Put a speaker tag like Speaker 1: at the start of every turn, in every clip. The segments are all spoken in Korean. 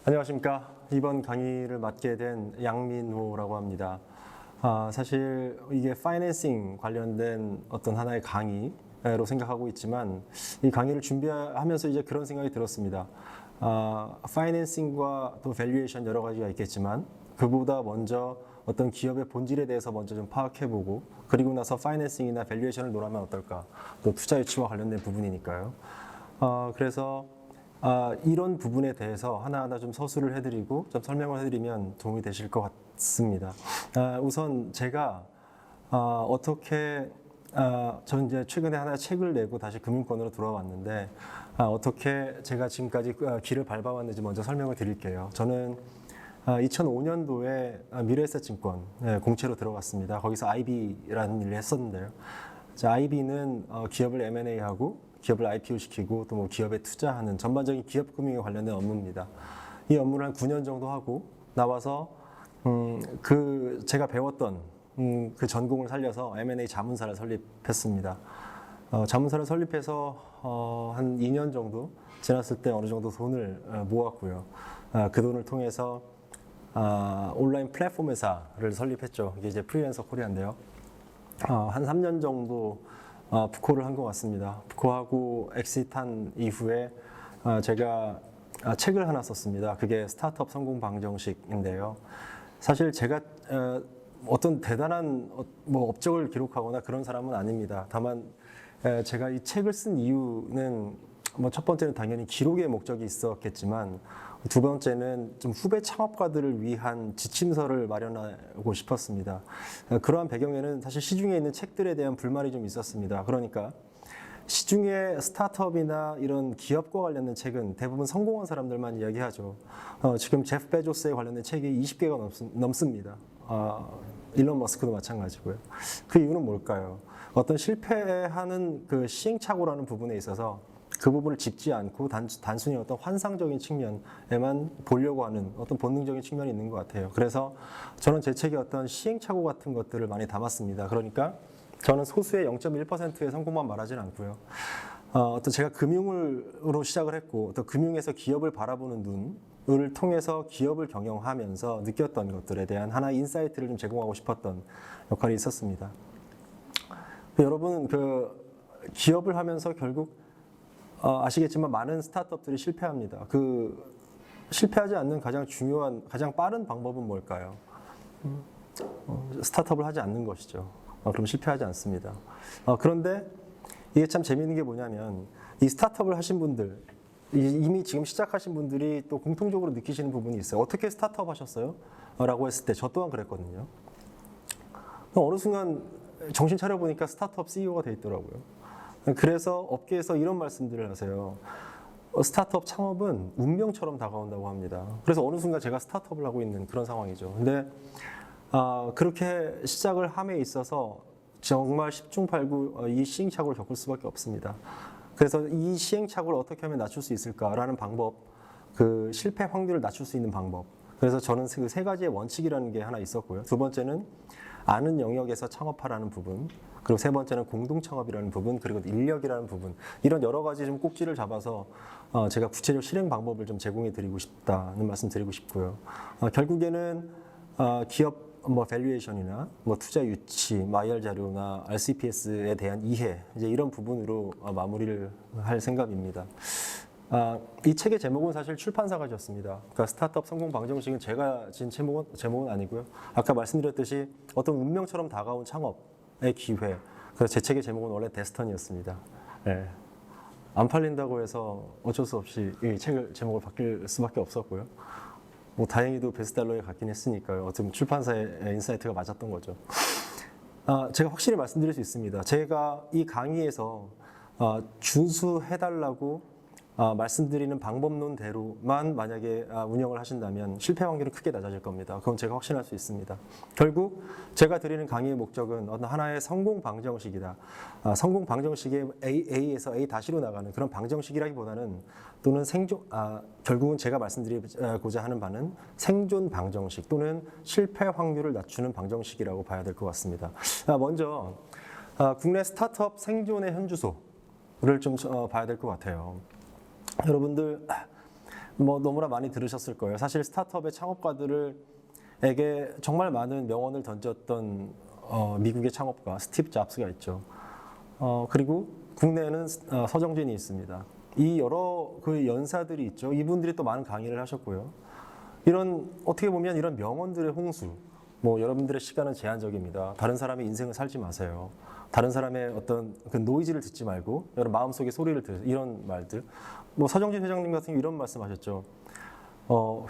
Speaker 1: 안녕하십니까. 이번 강의를 맡게 된 양민호라고 합니다. 사실 이게 파이낸싱 관련된 어떤 하나의 강의로 생각하고 있지만 이 강의를 준비하면서 이제 그런 생각이 들었습니다. 파이낸싱과 또 밸류에이션 여러 가지가 있겠지만 그보다 먼저 어떤 기업의 본질에 대해서 먼저 좀 파악해보고 그리고 나서 파이낸싱이나 밸류에이션을 논하면 어떨까. 또 투자 유치와 관련된 부분이니까요. 그래서 이런 부분에 대해서 하나하나 좀 서술을 해드리고 좀 설명을 해드리면 도움이 되실 것 같습니다. 우선 제가 전 이제 최근에 하나 책을 내고 다시 금융권으로 돌아왔는데 어떻게 제가 지금까지 길을 밟아왔는지 먼저 설명을 드릴게요. 저는 2005년도에 미래에셋증권 공채로 들어갔습니다. 거기서 IB라는 일을 했었는데요. IB는 기업을 M&A하고 기업을 IPO 시키고 또 뭐 기업에 투자하는 전반적인 기업 금융에 관련된 업무입니다. 이 업무를 한 9년 정도 하고 나와서 제가 배웠던 그 전공을 살려서 M&A 자문사를 설립했습니다. 자문사를 설립해서 한 2년 정도 지났을 때 어느 정도 돈을 모았고요. 그 돈을 통해서 온라인 플랫폼 회사를 설립했죠. 이게 이제 프리랜서 코리아인데요. 한 3년 정도 부코를 한 것 같습니다. 부코하고 엑시트한 이후에 제가 책을 하나 썼습니다. 그게 스타트업 성공 방정식인데요. 사실 제가 어떤 대단한 업적을 기록하거나 그런 사람은 아닙니다. 다만 제가 이 책을 쓴 이유는 첫 번째는 당연히 기록의 목적이 있었겠지만 두 번째는 좀 후배 창업가들을 위한 지침서를 마련하고 싶었습니다. 그러한 배경에는 사실 시중에 있는 책들에 대한 불만이 좀 있었습니다. 그러니까 시중에 스타트업이나 이런 기업과 관련된 책은 대부분 성공한 사람들만 이야기하죠. 지금 제프 베조스에 관련된 책이 20개가 넘습니다. 일론 머스크도 마찬가지고요. 그 이유는 뭘까요? 어떤 실패하는 그 시행착오라는 부분에 있어서 그 부분을 짚지 않고 단순히 어떤 환상적인 측면에만 보려고 하는 어떤 본능적인 측면이 있는 것 같아요. 그래서 저는 제 책에 어떤 시행착오 같은 것들을 많이 담았습니다. 그러니까 저는 소수의 0.1%의 성공만 말하지는 않고요. 어떤 제가 금융으로 시작을 했고 또 금융에서 기업을 바라보는 눈을 통해서 기업을 경영하면서 느꼈던 것들에 대한 하나의 인사이트를 좀 제공하고 싶었던 역할이 있었습니다. 여러분 기업을 하면서 결국 아시겠지만 많은 스타트업들이 실패합니다. 실패하지 않는 가장 중요한, 가장 빠른 방법은 뭘까요? 스타트업을 하지 않는 것이죠. 그럼 실패하지 않습니다. 그런데 이게 참 재미있는 게 뭐냐면 이 스타트업을 하신 분들, 이미 지금 시작하신 분들이 또 공통적으로 느끼시는 부분이 있어요. 어떻게 스타트업 하셨어요? 라고 했을 때 저 또한 그랬거든요. 어느 순간 정신 차려보니까 스타트업 CEO가 돼 있더라고요. 그래서 업계에서 이런 말씀들을 하세요. 스타트업 창업은 운명처럼 다가온다고 합니다. 그래서 어느 순간 제가 스타트업을 하고 있는 그런 상황이죠. 근데 그렇게 시작을 함에 있어서 정말 십중팔구 이 시행착오를 겪을 수밖에 없습니다. 그래서 이 시행착오를 어떻게 하면 낮출 수 있을까라는 방법, 그 실패 확률을 낮출 수 있는 방법. 그래서 저는 그 세 가지의 원칙이라는 게 하나 있었고요. 두 번째는 아는 영역에서 창업하라는 부분, 그리고 세 번째는 공동 창업이라는 부분, 그리고 인력이라는 부분, 이런 여러 가지 좀 꼭지를 잡아서 제가 구체적 실행 방법을 좀 제공해 드리고 싶다는 말씀 드리고 싶고요. 결국에는 기업 밸류에이션이나 투자 유치, IR 자료나 RCPS에 대한 이해, 이제 이런 부분으로 마무리를 할 생각입니다. 이 책의 제목은 사실 출판사가 지었습니다. 그러니까 스타트업 성공 방정식은 제가 지은 제목은 아니고요. 아까 말씀드렸듯이 어떤 운명처럼 다가온 창업의 기회. 그래서 제 책의 제목은 원래 데스턴이었습니다. 네. 안 팔린다고 해서 어쩔 수 없이 이 제목을 바뀔 수밖에 없었고요. 다행히도 베스트셀러에 갔긴 했으니까요. 어쨌든 출판사의 인사이트가 맞았던 거죠. 제가 확실히 말씀드릴 수 있습니다. 제가 이 강의에서 준수해달라고 말씀드리는 방법론대로만 만약에 운영을 하신다면 실패 확률은 크게 낮아질 겁니다. 그건 제가 확신할 수 있습니다. 결국 제가 드리는 강의의 목적은 어떤 하나의 성공 방정식이다. 성공 방정식의 A에서 A-로 나가는 그런 방정식이라기보다는 또는 결국은 제가 말씀드리고자 하는 바는 생존 방정식 또는 실패 확률을 낮추는 방정식이라고 봐야 될 것 같습니다. 먼저 국내 스타트업 생존의 현주소를 좀 봐야 될 것 같아요. 여러분들 뭐 너무나 많이 들으셨을 거예요. 사실 스타트업의 창업가들에게 정말 많은 명언을 던졌던 미국의 창업가 스티브 잡스가 있죠. 그리고 국내에는 서정진이 있습니다. 이 여러 그 연사들이 있죠. 이분들이 또 많은 강의를 하셨고요. 이런 어떻게 보면 이런 명언들의 홍수. 뭐 여러분들의 시간은 제한적입니다. 다른 사람의 인생을 살지 마세요. 다른 사람의 어떤 그 노이즈를 듣지 말고 여러분 마음속의 소리를 들으세요. 이런 말들. 뭐 서정진 회장님 같은 경우 이런 말씀하셨죠.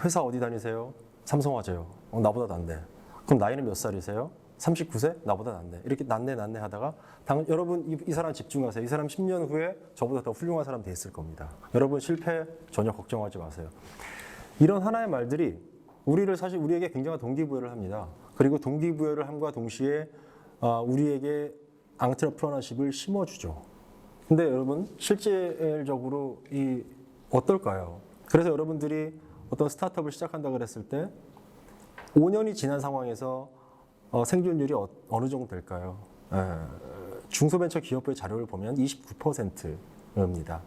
Speaker 1: 회사 어디 다니세요? 삼성화재요. 나보다 낫네. 그럼 나이는 몇 살이세요? 39세? 나보다 낫네. 이렇게 낫네 하다가 여러분 이 사람 집중하세요. 이 사람 10년 후에 저보다 더 훌륭한 사람 돼 있을 겁니다. 여러분 실패 전혀 걱정하지 마세요. 이런 하나의 말들이 우리에게 굉장한 동기부여를 합니다. 그리고 동기부여를 함과 동시에 우리에게 앙트레프러너십을 심어주죠. 근데 여러분 실질적으로 어떨까요? 그래서 여러분들이 어떤 스타트업을 시작한다 그랬을 때 5년이 지난 상황에서 생존율이 어느 정도 될까요? 중소벤처 기업부의 자료를 보면 29%입니다.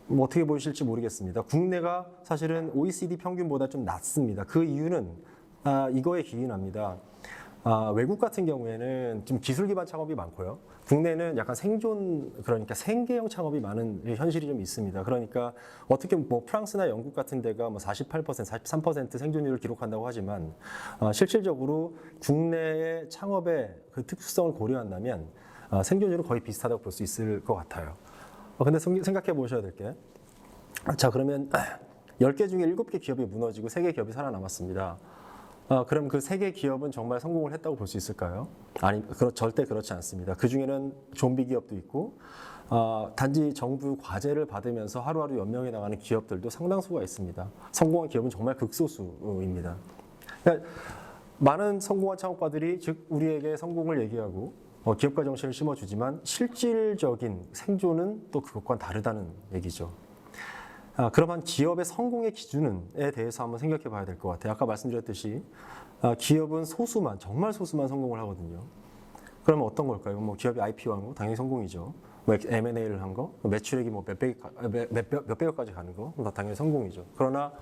Speaker 1: 뭐 어떻게 보실지 모르겠습니다. 국내가 사실은 OECD 평균보다 좀 낮습니다. 그 이유는 이거에 기인합니다. 외국 같은 경우에는 좀 기술 기반 창업이 많고요. 국내는 약간 그러니까 생계형 창업이 많은 현실이 좀 있습니다. 그러니까 어떻게 뭐 프랑스나 영국 같은 데가 뭐 48%, 43% 생존율을 기록한다고 하지만 실질적으로 국내의 창업의 그 특수성을 고려한다면 생존율은 거의 비슷하다고 볼 수 있을 것 같아요. 근데 생각해 보셔야 될 게, 자, 그러면 10개 중에 7개 기업이 무너지고 3개 기업이 살아남았습니다. 그럼 그 3개 기업은 정말 성공을 했다고 볼 수 있을까요? 아니, 절대 그렇지 않습니다. 그 중에는 좀비 기업도 있고, 단지 정부 과제를 받으면서 하루하루 연명해 나가는 기업들도 상당수가 있습니다. 성공한 기업은 정말 극소수입니다. 그러니까 많은 성공한 창업가들이 즉 우리에게 성공을 얘기하고 기업가 정신을 심어주지만 실질적인 생존은 또 그것과는 다르다는 얘기죠. 그러면 기업의 성공의 기준에 대해서 한번 생각해 봐야 될 것 같아요. 아까 말씀드렸듯이 기업은 정말 소수만 성공을 하거든요. 그러면 어떤 걸까요? 뭐 기업이 IPO한 거 당연히 성공이죠. 뭐 M&A를 한 거, 매출액이 뭐 몇백억까지 가는 거, 당연히 성공이죠. 그러나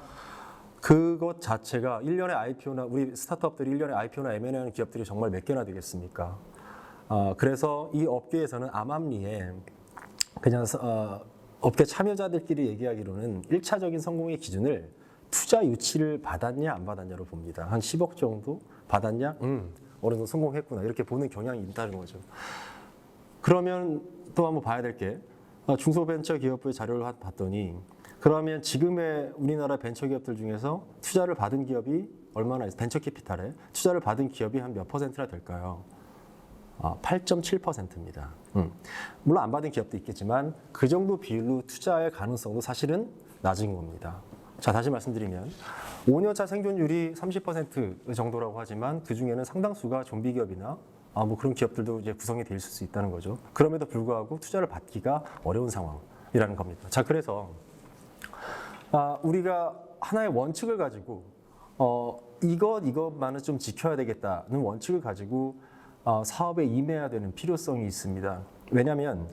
Speaker 1: 그것 자체가 1년에 IPO나 우리 스타트업들이 1년에 IPO나 M&A 하는 기업들이 정말 몇 개나 되겠습니까? 그래서 이 업계에서는 암암리에 그냥 업계 참여자들끼리 얘기하기로는 1차적인 성공의 기준을 투자 유치를 받았냐 안 받았냐로 봅니다. 한 10억 정도 받았냐? 어느 정도 성공했구나. 이렇게 보는 경향이 있다는 거죠. 그러면 또 한번 봐야 될 게 중소벤처기업부의 자료를 봤더니 그러면 지금의 우리나라 벤처기업들 중에서 투자를 받은 기업이 얼마나 있어요? 벤처캐피탈에 투자를 받은 기업이 한 몇 퍼센트나 될까요? 8.7%입니다. 물론 안 받은 기업도 있겠지만 그 정도 비율로 투자의 가능성도 사실은 낮은 겁니다. 자, 다시 말씀드리면 5년차 생존율이 30% 정도라고 하지만 그 중에는 상당수가 좀비 기업이나 뭐 그런 기업들도 이제 구성이 돼 있을 수 있다는 거죠. 그럼에도 불구하고 투자를 받기가 어려운 상황이라는 겁니다. 자, 그래서 우리가 하나의 원칙을 가지고 이것만은 좀 지켜야 되겠다는 원칙을 가지고 사업에 임해야 되는 필요성이 있습니다. 왜냐하면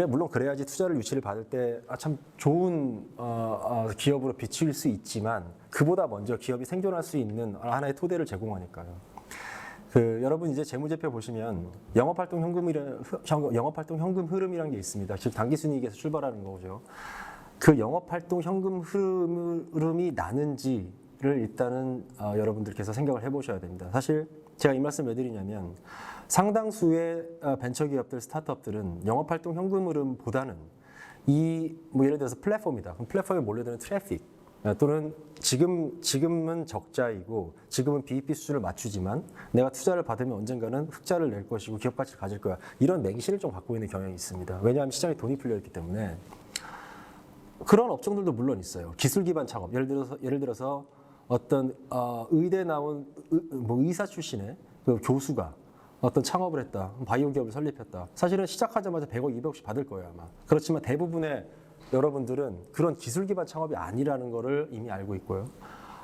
Speaker 1: 물론 그래야지 투자를 유치를 받을 때 참 좋은 기업으로 비추일 수 있지만 그보다 먼저 기업이 생존할 수 있는 하나의 토대를 제공하니까요. 여러분 이제 재무제표 보시면 영업활동 현금 흐름이라는 게 있습니다. 즉 당기순이익에서 출발하는 거죠. 그 영업활동 현금 흐름이 나는지를 일단은 여러분들께서 생각을 해보셔야 됩니다. 사실 제가 이 말씀 왜 드리냐면 상당수의 벤처기업들, 스타트업들은 영업활동 현금 흐름보다는 뭐 예를 들어서 플랫폼이다. 그럼 플랫폼에 몰려드는 트래픽 또는 지금은 적자이고 지금은 BEP 수준을 맞추지만 내가 투자를 받으면 언젠가는 흑자를 낼 것이고 기업 가치를 가질 거야. 이런 맹신을 좀 갖고 있는 경향이 있습니다. 왜냐하면 시장에 돈이 풀려 있기 때문에. 그런 업종들도 물론 있어요. 기술 기반 창업. 예를 들어서 어떤 의대 나온 의사 출신의 그 교수가 어떤 창업을 했다. 바이오 기업을 설립했다. 사실은 시작하자마자 100억, 200억씩 받을 거예요, 아마. 그렇지만 대부분의 여러분들은 그런 기술 기반 창업이 아니라는 거를 이미 알고 있고요.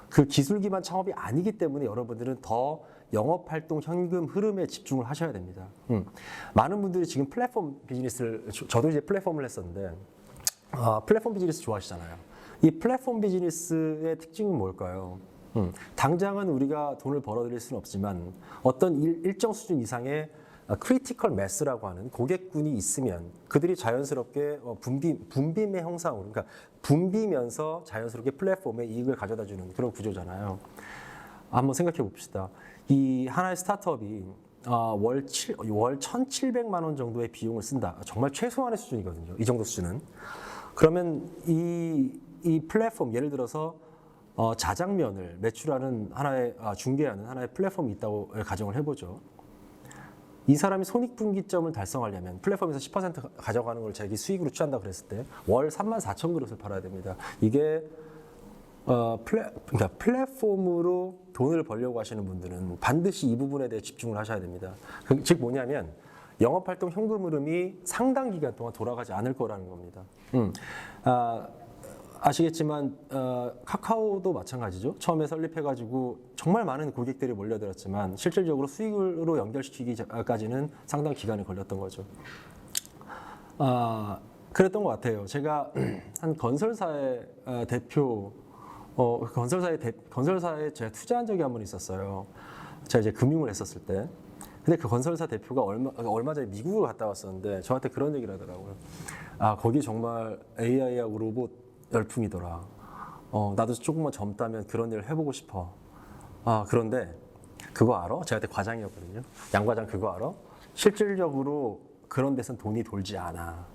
Speaker 1: 그 기술 기반 창업이 아니기 때문에 여러분들은 더 영업활동 현금 흐름에 집중을 하셔야 됩니다. 많은 분들이 지금 플랫폼 비즈니스를, 저도 이제 플랫폼을 했었는데, 플랫폼 비즈니스 좋아하시잖아요. 이 플랫폼 비즈니스의 특징은 뭘까요? 당장은 우리가 돈을 벌어들일 수는 없지만 어떤 일정 수준 이상의 크리티컬 매스라고 하는 고객군이 있으면 그들이 자연스럽게 분빔의 형상으로, 그러니까 붐비면서 자연스럽게 플랫폼에 이익을 가져다 주는 그런 구조잖아요. 한번 생각해 봅시다. 이 하나의 스타트업이 월 1,700만 원 정도의 비용을 쓴다. 정말 최소한의 수준이거든요. 이 정도 수준은. 그러면 이 플랫폼, 예를 들어서 자장면을 매출하는 하나의 중개하는 하나의 플랫폼이 있다고 가정을 해보죠. 이 사람이 손익분기점을 달성하려면 플랫폼에서 10% 가져가는 걸 자기 수익으로 취한다 그랬을 때 월 34,000그릇을 팔아야 됩니다. 이게 그러니까 플랫폼으로 돈을 벌려고 하시는 분들은 반드시 이 부분에 대해 집중을 하셔야 됩니다. 즉 뭐냐면 영업활동 현금 흐름이 상당 기간 동안 돌아가지 않을 거라는 겁니다. 아시겠지만 카카오도 마찬가지죠. 처음에 설립해가지고 정말 많은 고객들이 몰려들었지만 실질적으로 수익으로 연결시키기까지는 상당 기간이 걸렸던 거죠. 그랬던 것 같아요. 제가 한 건설사의 대표, 건설사에 제가 투자한 적이 한 번 있었어요. 제가 이제 금융을 했었을 때. 근데 그 건설사 대표가 얼마 전에 미국을 갔다 왔었는데 저한테 그런 얘기를 하더라고요. 거기 정말 AI하고 로봇 열풍이더라. 나도 조금만 젊다면 그런 일을 해보고 싶어. 그런데 그거 알아? 제가 그때 과장이었거든요. 양 과장 그거 알아? 실질적으로 그런 데선 돈이 돌지 않아.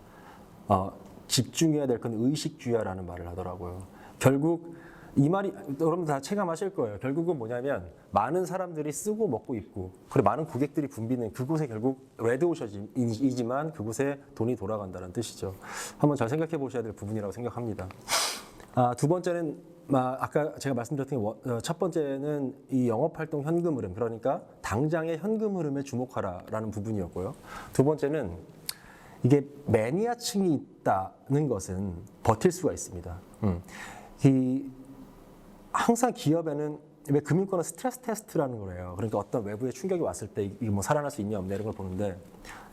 Speaker 1: 집중해야 될 건 의식주야라는 말을 하더라고요. 결국 이 말이 여러분 다 체감하실 거예요. 결국은 뭐냐면 많은 사람들이 쓰고 먹고 입고 그리고 많은 고객들이 붐비는 그곳에 결국 레드오션이지만 그곳에 돈이 돌아간다는 뜻이죠. 한번 잘 생각해 보셔야 될 부분이라고 생각합니다. 두 번째는 아까 제가 말씀드렸던 첫 번째는 이 영업활동 현금 흐름, 그러니까 당장의 현금 흐름에 주목하라라는 부분이었고요. 두 번째는 이게 매니아층이 있다는 것은 버틸 수가 있습니다. 항상 기업에는 왜 금융권은 스트레스 테스트라는 거예요. 그러니까 어떤 외부의 충격이 왔을 때 이게 뭐 살아날 수 있냐 없냐 이런 걸 보는데,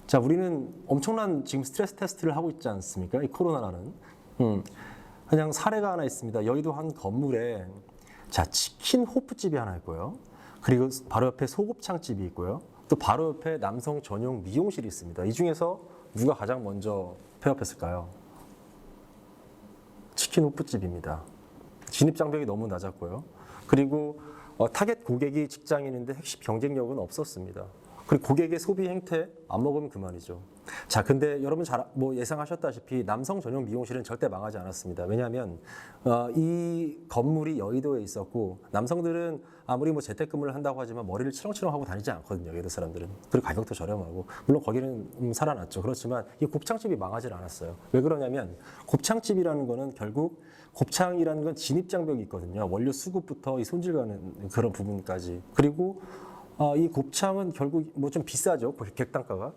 Speaker 1: 자 우리는 엄청난 지금 스트레스 테스트를 하고 있지 않습니까? 이 코로나라는. 그냥 사례가 하나 있습니다. 여의도 한 건물에 자 치킨 호프집이 하나 있고요. 그리고 바로 옆에 소곱창집이 있고요. 또 바로 옆에 남성 전용 미용실이 있습니다. 이 중에서 누가 가장 먼저 폐업했을까요? 치킨 호프집입니다. 진입 장벽이 너무 낮았고요. 그리고 타겟 고객이 직장인인데 핵심 경쟁력은 없었습니다. 그리고 고객의 소비 행태 안 먹으면 그만이죠. 자, 근데 여러분 뭐 예상하셨다시피 남성 전용 미용실은 절대 망하지 않았습니다. 왜냐하면 이 건물이 여의도에 있었고 남성들은 아무리 뭐 재택근무를 한다고 하지만 머리를 치렁치렁 하고 다니지 않거든요. 여의도 사람들은. 그리고 가격도 저렴하고 물론 거기는 살아났죠. 그렇지만 이 곱창집이 망하지 않았어요. 왜 그러냐면 곱창집이라는 거는 결국 곱창이라는 건 진입 장벽이 있거든요. 원료 수급부터 이 손질 가는 그런 부분까지. 그리고 이 곱창은 결국 뭐 좀 비싸죠. 객단가가.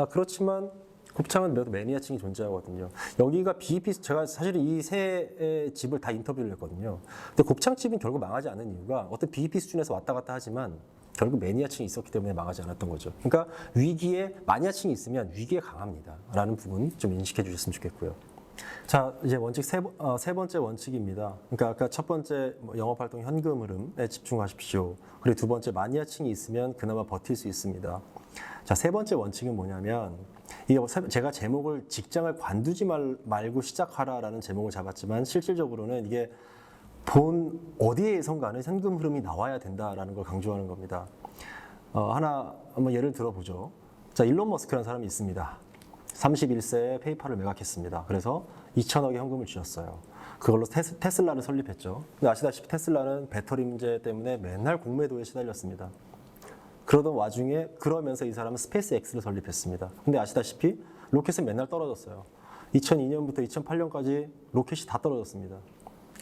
Speaker 1: 그렇지만 곱창은 매니아층이 존재하거든요. 여기가 BEP, 제가 사실 이 세 집을 다 인터뷰를 했거든요. 근데 곱창집은 결국 망하지 않은 이유가 어떤 BEP 수준에서 왔다 갔다 하지만 결국 매니아층이 있었기 때문에 망하지 않았던 거죠. 그러니까 위기에 마니아층이 있으면 위기에 강합니다. 라는 부분 좀 인식해 주셨으면 좋겠고요. 자, 이제 원칙 세 번째 원칙입니다. 그러니까 아까 첫 번째 영업활동 현금 흐름에 집중하십시오. 그리고 두 번째 마니아층이 있으면 그나마 버틸 수 있습니다. 자, 세 번째 원칙은 뭐냐면 제가 제목을 직장을 관두지 말고 시작하라라는 제목을 잡았지만 실질적으로는 이게 본 어디에선가는 현금 흐름이 나와야 된다라는 걸 강조하는 겁니다. 하나 한번 예를 들어보죠. 자, 일론 머스크라는 사람이 있습니다. 31세에 페이팔을 매각했습니다. 그래서 2천억의 현금을 쥐었어요. 그걸로 테슬라를 설립했죠. 근데 아시다시피 테슬라는 배터리 문제 때문에 맨날 공매도에 시달렸습니다. 그러던 와중에 그러면서 이 사람은 스페이스 X를 설립했습니다. 근데 아시다시피 로켓은 맨날 떨어졌어요. 2002년부터 2008년까지 로켓이 다 떨어졌습니다.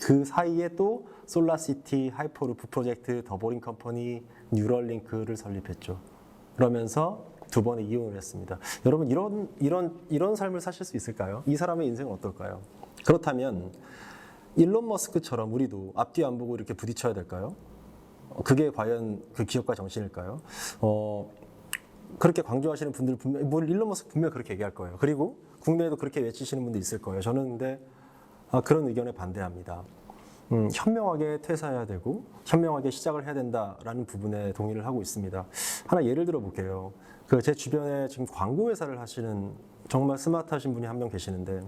Speaker 1: 그 사이에 또 솔라시티, 하이퍼루프 프로젝트, 더보링 컴퍼니, 뉴럴링크를 설립했죠. 그러면서 두 번의 이혼을 했습니다. 여러분 이런 삶을 사실 수 있을까요? 이 사람의 인생은 어떨까요? 그렇다면 일론 머스크처럼 우리도 앞뒤 안 보고 이렇게 부딪혀야 될까요? 그게 과연 그 기업가 정신일까요? 그렇게 강조하시는 분들 분명 일론 머스크 분명 그렇게 얘기할 거예요. 그리고 국내에도 그렇게 외치시는 분들 있을 거예요. 저는 근데 그런 의견에 반대합니다. 현명하게 퇴사해야 되고 현명하게 시작을 해야 된다라는 부분에 동의를 하고 있습니다. 하나 예를 들어 볼게요. 제 주변에 지금 광고 회사를 하시는 정말 스마트하신 분이 한 명 계시는데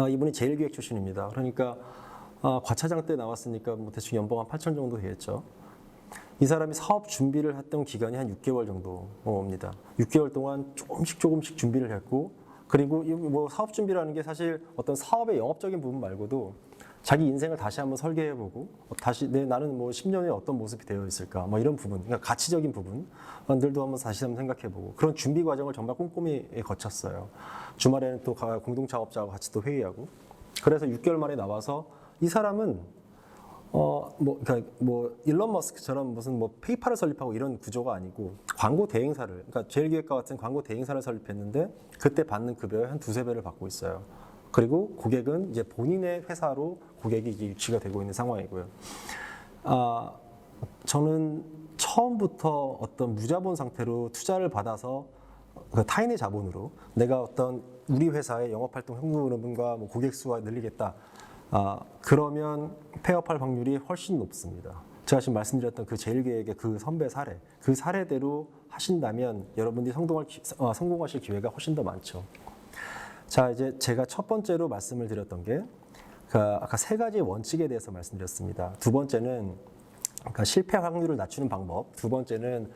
Speaker 1: 이분이 제일기획 출신입니다. 그러니까 과차장 때 나왔으니까 뭐 대충 연봉 한 8천 정도 되겠죠. 이 사람이 사업 준비를 했던 기간이 한 6개월 정도입니다. 6개월 동안 조금씩 준비를 했고, 그리고 뭐 사업 준비라는 게 사실 어떤 사업의 영업적인 부분 말고도 자기 인생을 다시 한번 설계해보고 다시 나는 뭐 10년 후에 어떤 모습이 되어 있을까 뭐 이런 부분, 그러니까 가치적인 부분들도 한번 다시 한번 생각해보고 그런 준비 과정을 정말 꼼꼼히 거쳤어요. 주말에는 또 공동 창업자하고 같이 또 회의하고, 그래서 6개월 만에 나와서 이 사람은 그러니까 일론 머스크처럼 무슨 뭐 페이팔을 설립하고 이런 구조가 아니고 광고 대행사를, 그러니까 제일기획과 같은 광고 대행사를 설립했는데 그때 받는 급여의 한 두세 배를 받고 있어요. 그리고 고객은 이제 본인의 회사로 고객이 이제 유치가 되고 있는 상황이고요. 저는 처음부터 어떤 무자본 상태로 투자를 받아서 타인의 자본으로 내가 어떤 우리 회사의 영업활동 현금흐름과 뭐 고객 수가 늘리겠다. 그러면 폐업할 확률이 훨씬 높습니다. 제가 지금 말씀드렸던 그 제일기획의 그 선배 사례, 그 사례대로 하신다면 여러분들이 성공하실 기회가 훨씬 더 많죠. 자, 이제 제가 첫 번째로 말씀을 드렸던 게 아까 세 가지 원칙에 대해서 말씀드렸습니다. 두 번째는 그러니까 실패 확률을 낮추는 방법, 두 번째는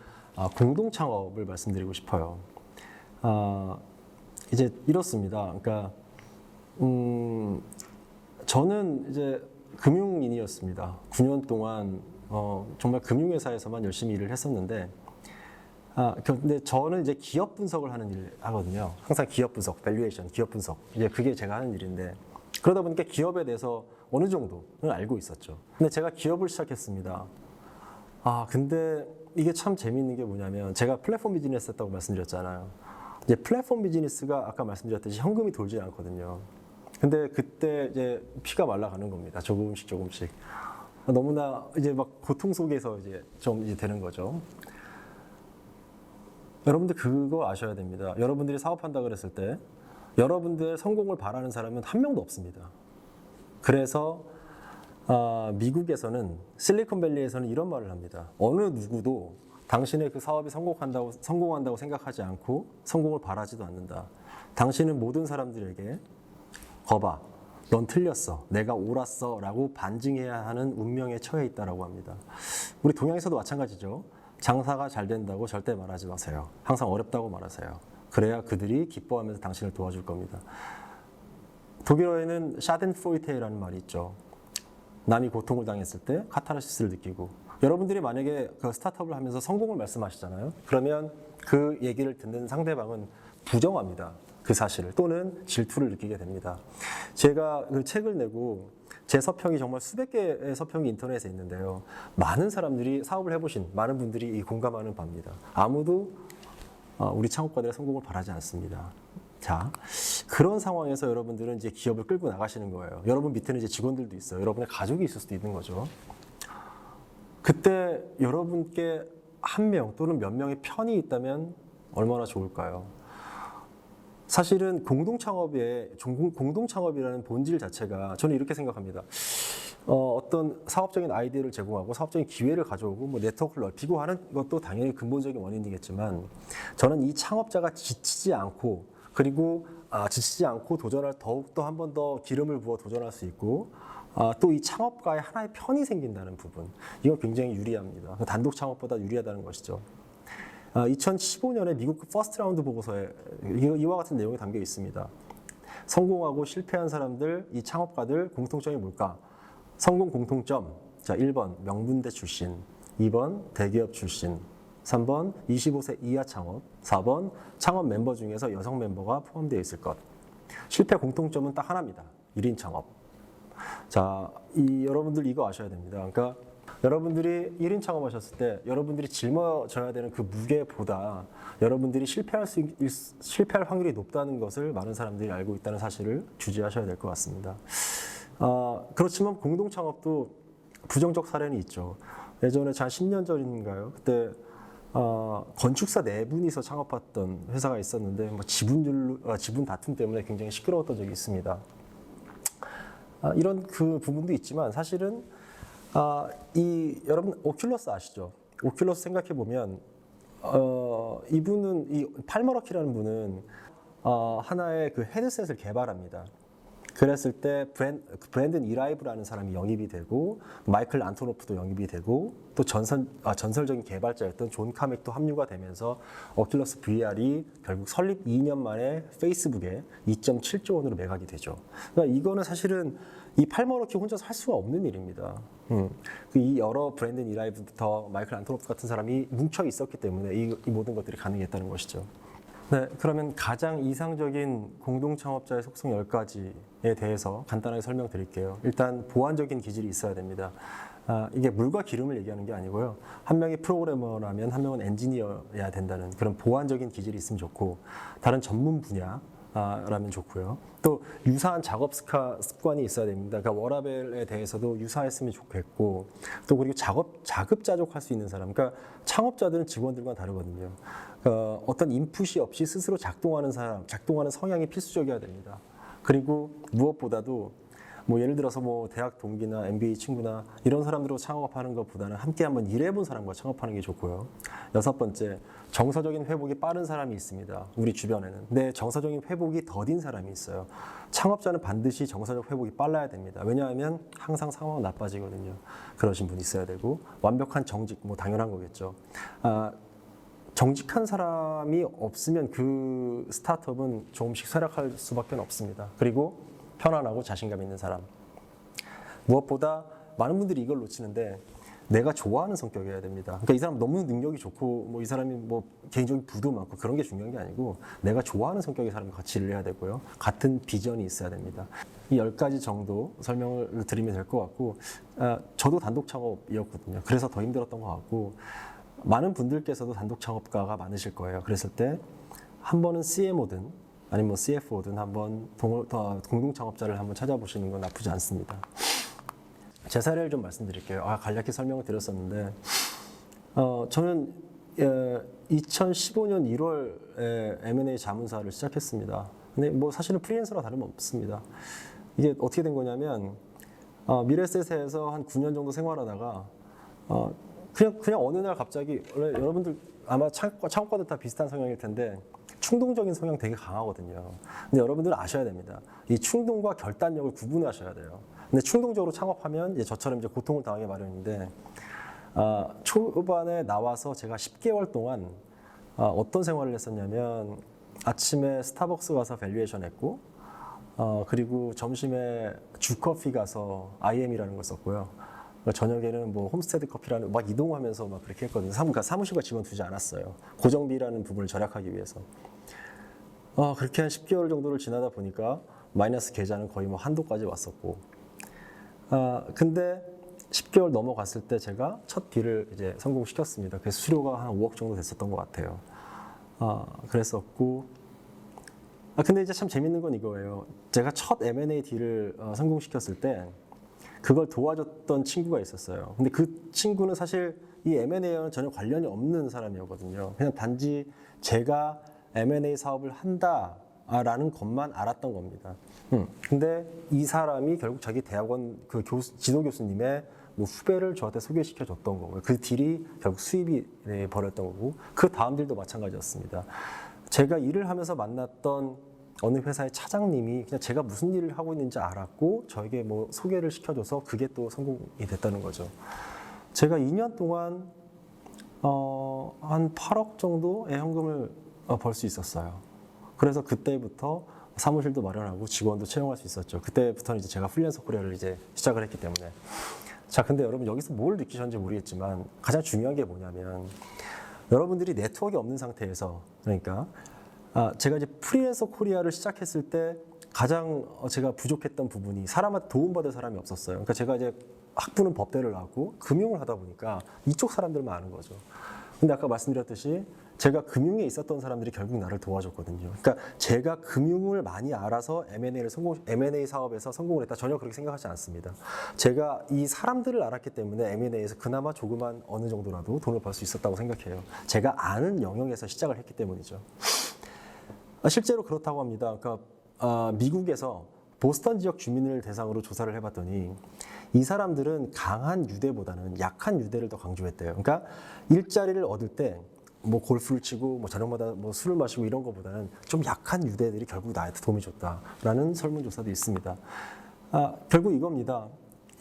Speaker 1: 공동 창업을 말씀드리고 싶어요. 이제 이렇습니다. 그러니까 저는 이제 금융인이었습니다. 9년 동안 정말 금융회사에서만 열심히 일을 했었는데, 근데 저는 이제 기업 분석을 하는 일을 하거든요. 항상 기업 분석, 밸류에이션, 기업 분석. 이제 그게 제가 하는 일인데, 그러다 보니까 기업에 대해서 어느 정도는 알고 있었죠. 근데 제가 기업을 시작했습니다. 근데 이게 참 재미있는 게 뭐냐면, 제가 플랫폼 비즈니스 했다고 말씀드렸잖아요. 이제 플랫폼 비즈니스가 아까 말씀드렸듯이 현금이 돌지 않거든요. 근데 그때 이제 피가 말라가는 겁니다. 조금씩. 너무나 이제 막 고통 속에서 이제 되는 거죠. 여러분들 그거 아셔야 됩니다. 여러분들이 사업한다 그랬을 때 여러분들의 성공을 바라는 사람은 한 명도 없습니다. 그래서 미국에서는 실리콘밸리에서는 이런 말을 합니다. 어느 누구도 당신의 그 사업이 성공한다고 생각하지 않고 성공을 바라지도 않는다. 당신은 모든 사람들에게 거봐, 넌 틀렸어, 내가 옳았어 라고 반증해야 하는 운명에 처해 있다라고 합니다. 우리 동양에서도 마찬가지죠. 장사가 잘 된다고 절대 말하지 마세요. 항상 어렵다고 말하세요. 그래야 그들이 기뻐하면서 당신을 도와줄 겁니다. 독일어에는 샤덴프로이테라는 말이 있죠. 남이 고통을 당했을 때 카타르시스를 느끼고, 여러분들이 만약에 그 스타트업을 하면서 성공을 말씀하시잖아요. 그러면 그 얘기를 듣는 상대방은 부정합니다. 그 사실을, 또는 질투를 느끼게 됩니다. 제가 그 책을 내고 제 서평이 정말 수백 개의 서평이 인터넷에 있는데요. 많은 사람들이 사업을 해보신 많은 분들이 공감하는 바입니다. 아무도 우리 창업가들의 성공을 바라지 않습니다. 자, 그런 상황에서 여러분들은 이제 기업을 끌고 나가시는 거예요. 여러분 밑에는 이제 직원들도 있어요. 여러분의 가족이 있을 수도 있는 거죠. 그때 여러분께 한 명 또는 몇 명의 편이 있다면 얼마나 좋을까요? 사실은 공동창업이라는 본질 자체가 저는 이렇게 생각합니다. 어떤 사업적인 아이디어를 제공하고 사업적인 기회를 가져오고 뭐 네트워크를 넓히고 하는 것도 당연히 근본적인 원인이겠지만, 저는 이 창업자가 지치지 않고 도전할, 더욱더 한 번 더 기름을 부어 도전할 수 있고, 또 이 창업가의 하나의 편이 생긴다는 부분, 이건 굉장히 유리합니다. 단독 창업보다 유리하다는 것이죠. 2015년에 미국 퍼스트 라운드 보고서에 이와 같은 내용이 담겨 있습니다. 성공하고 실패한 사람들, 이 창업가들 공통점이 뭘까? 성공 공통점. 자, 1번 명문대 출신, 2번 대기업 출신, 3번 25세 이하 창업, 4번 창업 멤버 중에서 여성 멤버가 포함되어 있을 것. 실패 공통점은 딱 하나입니다. 1인 창업. 자, 여러분들 이거 아셔야 됩니다. 그러니까 여러분들이 1인 창업하셨을 때 여러분들이 짊어져야 되는 그 무게보다 여러분들이 실패할 확률이 높다는 것을 많은 사람들이 알고 있다는 사실을 주지하셔야 될 것 같습니다. 그렇지만 공동 창업도 부정적 사례는 있죠. 예전에 한 10년 전인가요? 그때 건축사 4분이서 창업했던 회사가 있었는데 지분 다툼 때문에 굉장히 시끄러웠던 적이 있습니다. 이런 그 부분도 있지만 사실은 이 여러분 오큘러스 아시죠? 오큘러스 생각해 보면 이분은 이 팔머러키라는 분은 하나의 그 헤드셋을 개발합니다. 그랬을 때 브랜든 이라이브라는 사람이 영입이 되고 마이클 안토노프도 영입이 되고 또 전설적인 개발자였던 존 카맥도 합류가 되면서 오큘러스 VR이 결국 설립 2년 만에 페이스북에 2.7조 원으로 매각이 되죠. 그러니까 이거는 사실은 이 팔머러키 혼자서 할 수가 없는 일입니다. 이 여러 브랜든 이라이브부터 마이클 안토노프 같은 사람이 뭉쳐 있었기 때문에 이 모든 것들이 가능했다는 것이죠. 네, 그러면 가장 이상적인 공동창업자의 속성 10가지에 대해서 간단하게 설명드릴게요. 일단 보완적인 기질이 있어야 됩니다. 이게 물과 기름을 얘기하는 게 아니고요. 한 명이 프로그래머라면 한 명은 엔지니어여야 된다는 그런 보완적인 기질이 있으면 좋고, 다른 전문 분야라면 좋고요. 또 유사한 작업 습관이 있어야 됩니다. 그러니까 워라벨에 대해서도 유사했으면 좋겠고, 또 그리고 자급자족할 수 있는 사람. 그러니까 창업자들은 직원들과 다르거든요. 어떤 인풋이 없이 스스로 작동하는 사람, 작동하는 성향이 필수적이어야 됩니다. 그리고 무엇보다도 뭐 예를 들어서 뭐 대학 동기나 MBA 친구나 이런 사람들하고 창업하는 것보다는 함께 한번 일해본 사람과 창업하는 게 좋고요. 6번째, 정서적인 회복이 빠른 사람이 있습니다. 우리 주변에는. 근데 정서적인 회복이 더딘 사람이 있어요. 창업자는 반드시 정서적 회복이 빨라야 됩니다. 왜냐하면 항상 상황은 나빠지거든요. 그러신 분이 있어야 되고, 완벽한 정직, 뭐 당연한 거겠죠. 정직한 사람이 없으면 그 스타트업은 조금씩 쇠락할 수밖에 없습니다. 그리고 편안하고 자신감 있는 사람. 무엇보다 많은 분들이 이걸 놓치는데 내가 좋아하는 성격이어야 됩니다. 그러니까 이 사람 너무 능력이 좋고 뭐 이 사람이 뭐 개인적인 부도 많고 그런 게 중요한 게 아니고 내가 좋아하는 성격의 사람과 같이 일을 해야 되고요. 같은 비전이 있어야 됩니다. 이 10가지 정도 설명을 드리면 될 것 같고, 저도 단독 창업이었거든요. 그래서 더 힘들었던 것 같고, 많은 분들께서도 단독 창업가가 많으실 거예요. 그랬을 때 한 번은 CMO든 아니면 뭐 CFO든 한번 공동 창업자를 한번 찾아보시는 건 나쁘지 않습니다. 제 사례를 좀 말씀드릴게요. 간략히 설명을 드렸었는데, 저는 2015년 1월에 M&A 자문사를 시작했습니다. 근데 뭐 사실은 프리랜서랑 다름없습니다. 이게 어떻게 된 거냐면, 미래셋에서 한 9년 정도 생활하다가 그냥 어느 날 갑자기, 원래 여러분들 아마 창업가들 다 비슷한 성향일 텐데 충동적인 성향 되게 강하거든요. 근데 여러분들은 아셔야 됩니다. 이 충동과 결단력을 구분하셔야 돼요. 근데 충동적으로 창업하면 이제 저처럼 이제 고통을 당하기 마련인데, 초반에 나와서 제가 10개월 동안 어떤 생활을 했었냐면, 아침에 스타벅스 가서 밸류에이션 했고, 그리고 점심에 주커피 가서 IM이라는 걸 썼고요. 저녁에는 뭐 홈스테드 커피라는 막 이동하면서 막 그렇게 했거든요. 그러니까 사무실과 직원 두지 않았어요. 고정비라는 부분을 절약하기 위해서. 그렇게 한 10개월 정도를 지나다 보니까 마이너스 계좌는 거의 뭐 한도까지 왔었고, 근데 10개월 넘어갔을 때 제가 첫 딜을 이제 성공시켰습니다. 그래서 수료가 한 5억 정도 됐었던 것 같아요. 그랬었고, 근데 이제 참 재밌는 건 이거예요. 제가 첫 M&A 딜을 성공시켰을 때 그걸 도와줬던 친구가 있었어요. 근데 그 친구는 사실 이 M&A와는 전혀 관련이 없는 사람이었거든요. 그냥 단지 제가 M&A 사업을 한다라는 것만 알았던 겁니다. 근데 이 사람이 결국 자기 대학원 그 지도 교수님의 뭐 후배를 저한테 소개시켜 줬던 거고요. 그 딜이 결국 수입이 벌였던 거고, 그 다음 딜도 마찬가지였습니다. 제가 일을 하면서 만났던 어느 회사의 차장님이 그냥 제가 무슨 일을 하고 있는지 알았고 저에게 뭐 소개를 시켜줘서 그게 또 성공이 됐다는 거죠. 제가 2년 동안 한 8억 정도의 현금을 벌 수 있었어요. 그래서 그때부터 사무실도 마련하고 직원도 채용할 수 있었죠. 그때부터는 이제 제가 프리랜서 코리아를 이제 시작을 했기 때문에. 자, 근데 여러분 여기서 뭘 느끼셨는지 모르겠지만 가장 중요한 게 뭐냐면, 여러분들이 네트워크가 없는 상태에서, 그러니까 제가 이제 프리랜서 코리아를 시작했을 때 가장 제가 부족했던 부분이 사람한테 도움받을 사람이 없었어요. 그러니까 제가 이제 학부는 법대를 나왔고 금융을 하다 보니까 이쪽 사람들만 아는 거죠. 근데 아까 말씀드렸듯이 제가 금융에 있었던 사람들이 결국 나를 도와줬거든요. 그러니까 제가 금융을 많이 알아서 M&A 사업에서 성공을 했다, 전혀 그렇게 생각하지 않습니다. 제가 이 사람들을 알았기 때문에 M&A에서 그나마 조그만 어느 정도라도 돈을 벌 수 있었다고 생각해요. 제가 아는 영역에서 시작을 했기 때문이죠. 실제로 그렇다고 합니다. 그러니까 미국에서 보스턴 지역 주민을 대상으로 조사를 해봤더니 이 사람들은 강한 유대보다는 약한 유대를 더 강조했대요. 그러니까 일자리를 얻을 때 뭐 골프를 치고 뭐 저녁마다 뭐 술을 마시고 이런 것보다는 좀 약한 유대들이 결국 나한테 도움이 줬다라는 설문조사도 있습니다. 결국 이겁니다.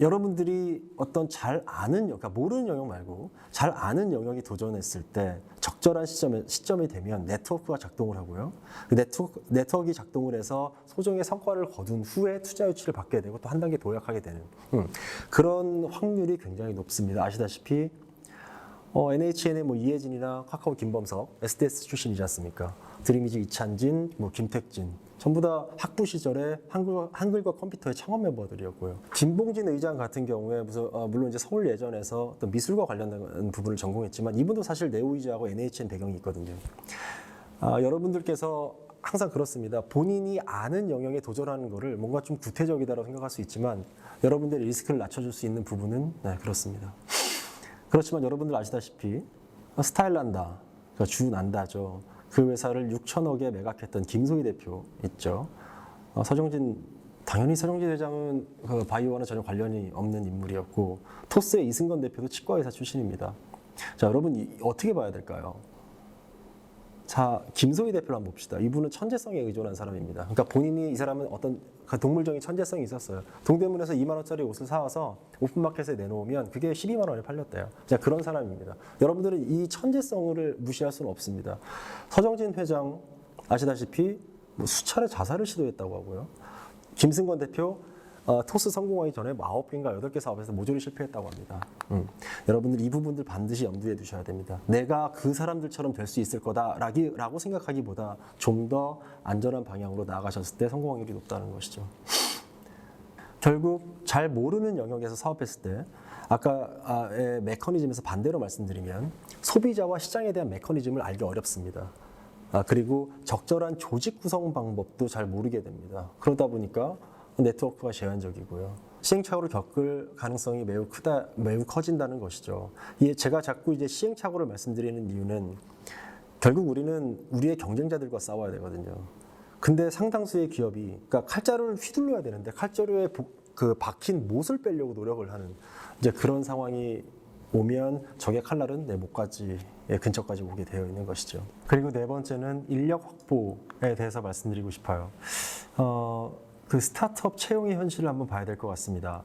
Speaker 1: 여러분들이 어떤 잘 아는 그러니까 모르는 영역 말고 잘 아는 영역에 도전했을 때 적절한 시점이 되면 네트워크가 작동을 하고요. 그 네트워크가 작동을 해서 소정의 성과를 거둔 후에 투자 유치를 받게 되고 또 한 단계 도약하게 되는 그런 확률이 굉장히 높습니다. 아시다시피 NHN의 뭐 이혜진이나 카카오 김범석, SDS 출신이지 않습니까? 드림이즈 이찬진, 뭐 김택진 전부 다 학부 시절에 한글과 컴퓨터의 창업 멤버들이었고요. 김봉진 의장 같은 경우에 물론 이제 서울 예전에서 어떤 미술과 관련된 부분을 전공했지만 이분도 사실 네오이즈하고 NHN 배경이 있거든요. 여러분들께서 항상 그렇습니다. 본인이 아는 영역에 도전하는 거를 뭔가 좀 구태적이다라고 생각할 수 있지만 여러분들의 리스크를 낮춰줄 수 있는 부분은 그렇습니다. 그렇지만 여러분들 아시다시피 스타일난다, 그러니까 주난다죠. 그 회사를 6천억에 매각했던 김소희 대표 있죠. 당연히 서정진 회장은 그 바이오와는 전혀 관련이 없는 인물이었고 토스의 이승건 대표도 치과의사 출신입니다. 자, 여러분 어떻게 봐야 될까요? 자, 김소희 대표를 한번 봅시다. 이분은 천재성에 의존한 사람입니다. 그러니까 본인이 이 사람은 어떤 동물적인 천재성이 있었어요. 동대문에서 2만 원짜리 옷을 사와서 오픈마켓에 내놓으면 그게 12만 원에 팔렸대요. 자, 그런 사람입니다. 여러분들은 이 천재성을 무시할 수는 없습니다. 서정진 회장 아시다시피 뭐 수차례 자살을 시도했다고 하고요. 김승건 대표 토스 성공하기 전에 9개인가 8개 사업에서 모조리 실패했다고 합니다. 여러분들 이 부분들 반드시 염두에 두셔야 됩니다. 내가 그 사람들처럼 될 수 있을 거다라고 생각하기보다 좀 더 안전한 방향으로 나아가셨을 때 성공 확률이 높다는 것이죠. 결국 잘 모르는 영역에서 사업했을 때 아까의 메커니즘에서 반대로 말씀드리면 소비자와 시장에 대한 메커니즘을 알기 어렵습니다. 그리고 적절한 조직 구성 방법도 잘 모르게 됩니다. 그러다 보니까 네트워크가 제한적이고요. 시행착오를 겪을 가능성이 매우 커진다는 것이죠. 제가 자꾸 이제 시행착오를 말씀드리는 이유는 결국 우리는 우리의 경쟁자들과 싸워야 되거든요. 근데 상당수의 기업이, 그러니까 칼자루를 휘둘러야 되는데 칼자루에 그 박힌 못을 빼려고 노력을 하는 이제 그런 상황이 오면 적의 칼날은 내 목까지 근처까지 오게 되어 있는 것이죠. 그리고 네 번째는 인력 확보에 대해서 말씀드리고 싶어요. 그 스타트업 채용의 현실을 한번 봐야 될 것 같습니다.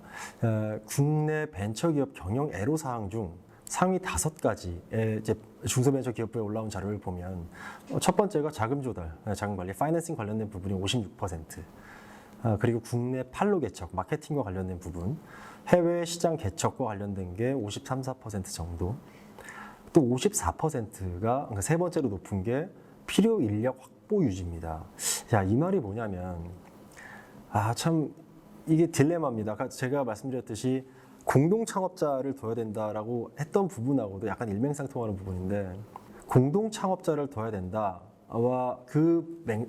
Speaker 1: 국내 벤처기업 경영 애로사항 중 상위 5가지의 이제 중소벤처기업부에 올라온 자료를 보면 첫 번째가 자금 조달, 자금 관리, 파이낸싱 관련된 부분이 56%, 그리고 국내 판로 개척, 마케팅과 관련된 부분, 해외 시장 개척과 관련된 게 53, 4% 정도, 또 54%가 그러니까 세 번째로 높은 게 필요 인력 확보 유지입니다. 자, 이 말이 뭐냐면 참 이게 딜레마입니다. 아까 제가 말씀드렸듯이 공동 창업자를 둬야 된다라고 했던 부분하고도 약간 일맥상통하는 부분인데 공동 창업자를 둬야 된다와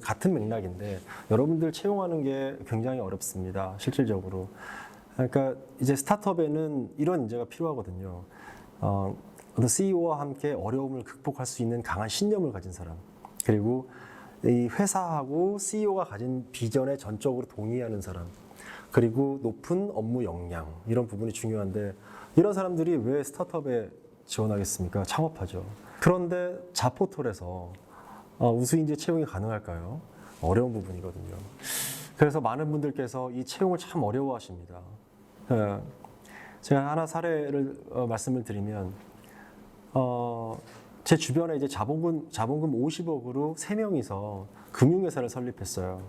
Speaker 1: 같은 맥락인데 여러분들 채용하는 게 굉장히 어렵습니다. 실질적으로. 그러니까 이제 스타트업에는 이런 인재가 필요하거든요. 어떤 CEO와 함께 어려움을 극복할 수 있는 강한 신념을 가진 사람. 그리고 이 회사하고 CEO가 가진 비전에 전적으로 동의하는 사람. 그리고 높은 업무 역량. 이런 부분이 중요한데 이런 사람들이 왜 스타트업에 지원하겠습니까? 창업하죠. 그런데 자포털에서 우수인재 채용이 가능할까요? 어려운 부분이거든요. 그래서 많은 분들께서 이 채용을 참 어려워하십니다. 제가 하나 사례를 말씀을 드리면 제 주변에 이제 자본금 50억으로 3명이서 금융회사를 설립했어요.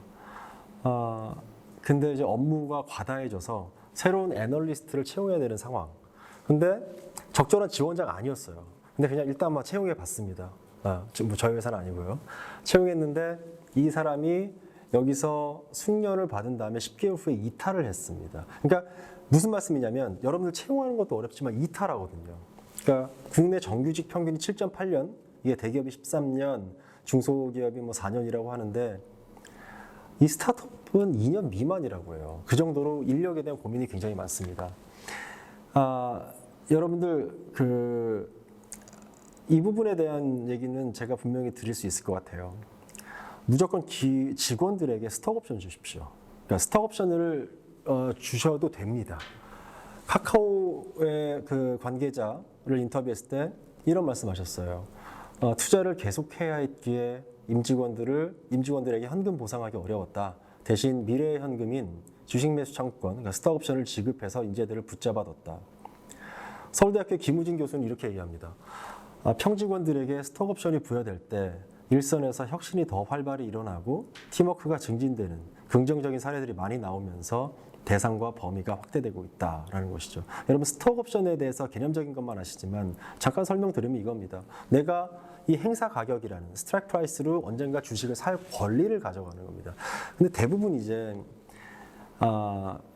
Speaker 1: 근데 이제 업무가 과다해져서 새로운 애널리스트를 채용해야 되는 상황. 근데 적절한 지원자가 아니었어요. 근데 그냥 일단 막 채용해 봤습니다. 지금 뭐 저희 회사는 아니고요. 채용했는데 이 사람이 여기서 숙련을 받은 다음에 10개월 후에 이탈을 했습니다. 그러니까 무슨 말씀이냐면 여러분들 채용하는 것도 어렵지만 이탈하거든요. 그러니까 국내 정규직 평균이 7.8년, 이게 대기업이 13년, 중소기업이 뭐 4년이라고 하는데 이 스타트업은 2년 미만이라고 해요. 그 정도로 인력에 대한 고민이 굉장히 많습니다. 여러분들 이 부분에 대한 얘기는 제가 분명히 드릴 수 있을 것 같아요. 무조건 직원들에게 스톡옵션 주십시오. 그러니까 스톡 옵션을 주셔도 됩니다. 카카오의 그 관계자를 인터뷰했을 때 이런 말씀하셨어요. 투자를 계속해야 했기에 임직원들에게 현금 보상하기 어려웠다. 대신 미래의 현금인 주식 매수 창구권, 그러니까 스톡 옵션을 지급해서 인재들을 붙잡아뒀다. 서울대학교 김우진 교수는 이렇게 얘기합니다. 평직원들에게 스톡 옵션이 부여될 때 일선에서 혁신이 더 활발히 일어나고 팀워크가 증진되는 긍정적인 사례들이 많이 나오면서 대상과 범위가 확대되고 있다라는 것이죠. 여러분 스톡 옵션에 대해서 개념적인 것만 아시지만 잠깐 설명드리면 이겁니다. 내가 이 행사 가격이라는 스트라이크 프라이스로 언젠가 주식을 살 권리를 가져가는 겁니다. 근데 대부분 이제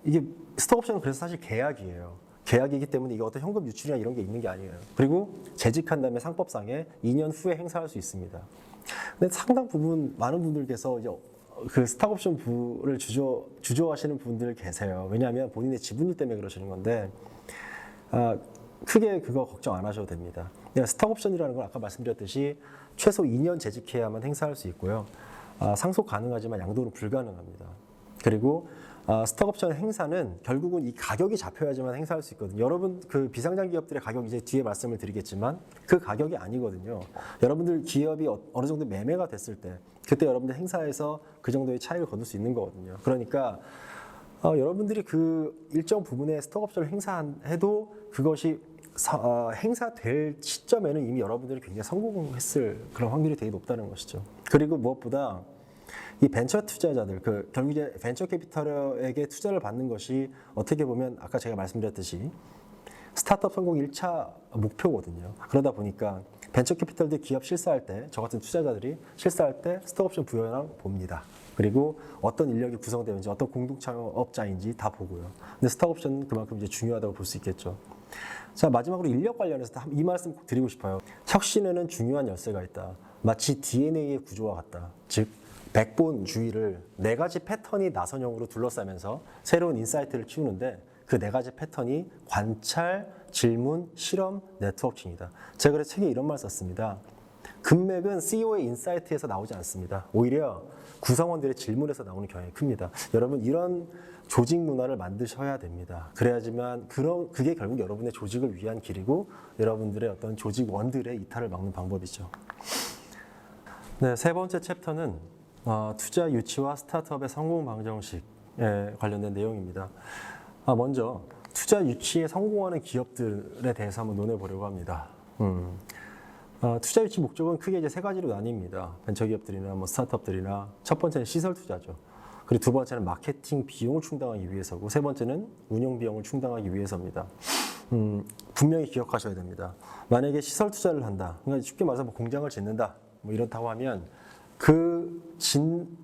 Speaker 1: 이게 스톡 옵션은 그래서 사실 계약이에요. 계약이기 때문에 이게 어떤 현금 유출이나 이런 게 있는 게 아니에요. 그리고 재직한 다음에 상법상에 2년 후에 행사할 수 있습니다. 근데 상당 부분 많은 분들께서 이제 그 스톡 옵션 부를 주저하시는 분들 계세요. 왜냐하면 본인의 지분율 때문에 그러시는 건데 크게 그거 걱정 안 하셔도 됩니다. 스톡 옵션이라는 건 아까 말씀드렸듯이 최소 2년 재직해야만 행사할 수 있고요. 상속 가능하지만 양도는 불가능합니다. 그리고 스톡 옵션 행사는 결국은 이 가격이 잡혀야지만 행사할 수 있거든요. 여러분 그 비상장 기업들의 가격 이제 뒤에 말씀을 드리겠지만 그 가격이 아니거든요. 여러분들 기업이 어느 정도 매매가 됐을 때 그때 여러분들 행사에서 그 정도의 차익을 거둘 수 있는 거거든요. 그러니까 여러분들이 그 일정 부분의 스톡 옵션을 행사해도 그것이 행사될 시점에는 이미 여러분들이 굉장히 성공했을 그런 확률이 되게 높다는 것이죠. 그리고 무엇보다 이 벤처 투자자들, 결국 이제 벤처 캐피털에게 투자를 받는 것이 어떻게 보면 아까 제가 말씀드렸듯이 스타트업 성공 1차 목표거든요. 그러다 보니까 벤처 캐피털들 기업 실사할 때, 저 같은 투자자들이 실사할 때 스톡 옵션 부여랑 봅니다. 그리고 어떤 인력이 구성되는지, 어떤 공동 창업자인지 다 보고요. 근데 스톡 옵션은 그만큼 이제 중요하다고 볼 수 있겠죠. 자, 마지막으로 인력 관련해서 이 말씀 꼭 드리고 싶어요. 혁신에는 중요한 열쇠가 있다. 마치 DNA의 구조와 같다. 즉, 백본주의를 4가지 패턴이 나선형으로 둘러싸면서 새로운 인사이트를 키우는데 그 4가지 패턴이 관찰, 질문, 실험, 네트워킹이다. 제가 그래서 책에 이런 말 썼습니다. 금맥은 CEO의 인사이트에서 나오지 않습니다. 오히려 구성원들의 질문에서 나오는 경향이 큽니다. 여러분 이런 조직 문화를 만드셔야 됩니다. 그래야지만 그게 결국 여러분의 조직을 위한 길이고 여러분들의 어떤 조직원들의 이탈을 막는 방법이죠. 네, 3번째 챕터는 투자 유치와 스타트업의 성공 방정식에 관련된 내용입니다. 먼저 투자 유치에 성공하는 기업들에 대해서 한번 논해보려고 합니다. 투자 유치 목적은 크게 이제 3가지로 나뉩니다. 벤처기업들이나 스타트업들이나 첫 번째는 시설 투자죠. 그리고 두 번째는 마케팅 비용을 충당하기 위해서고 세 번째는 운영 비용을 충당하기 위해서입니다. 분명히 기억하셔야 됩니다. 만약에 시설 투자를 한다, 그러니까 쉽게 말해서 공장을 짓는다, 이렇다고 하면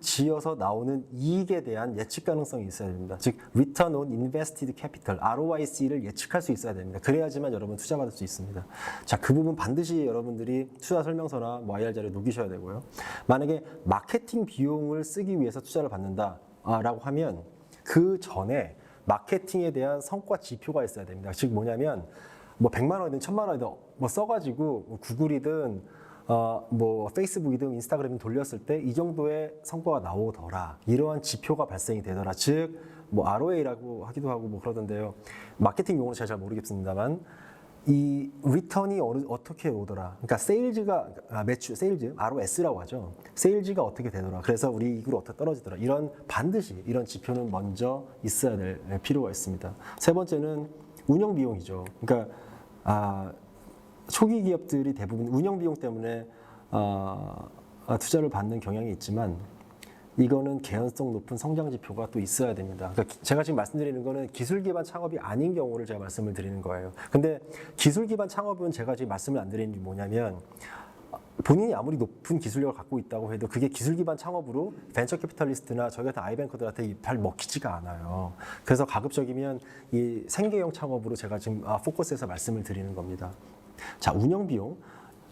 Speaker 1: 지어서 나오는 이익에 대한 예측 가능성이 있어야 됩니다. 즉, Return on Invested Capital, ROIC를 예측할 수 있어야 됩니다. 그래야지만 여러분 투자받을 수 있습니다. 자, 그 부분 반드시 여러분들이 투자 설명서나 IR 자료에 녹이셔야 되고요. 만약에 마케팅 비용을 쓰기 위해서 투자를 받는다라고 하면 그 전에 마케팅에 대한 성과 지표가 있어야 됩니다. 즉 뭐냐면 100만 원이든 1000만 원이든 써가지고 구글이든 페이스북이든 인스타그램이든 돌렸을 때 이 정도의 성과가 나오더라. 이러한 지표가 발생이 되더라. 즉, ROA라고 하기도 하고 그러던데요. 마케팅 용어는 제가 잘 모르겠습니다만, 이 리턴이 어떻게 오더라. 그러니까 세일즈, ROS라고 하죠. 세일즈가 어떻게 되더라. 그래서 우리 이익으로 어떻게 떨어지더라. 반드시 이런 지표는 먼저 있어야 될 필요가 있습니다. 세 번째는 운영 비용이죠. 그러니까, 초기 기업들이 대부분 운영 비용 때문에 투자를 받는 경향이 있지만 이거는 개연성 높은 성장 지표가 또 있어야 됩니다. 그러니까 제가 지금 말씀드리는 거는 기술 기반 창업이 아닌 경우를 제가 말씀을 드리는 거예요. 근데 기술 기반 창업은 제가 지금 말씀을 안 드리는 게 뭐냐면 본인이 아무리 높은 기술력을 갖고 있다고 해도 그게 기술 기반 창업으로 벤처 캐피탈리스트나 저희 같은 아이뱅커들한테 잘 먹히지가 않아요. 그래서 가급적이면 이 생계형 창업으로 제가 지금 포커스해서 말씀을 드리는 겁니다. 자, 운영 비용.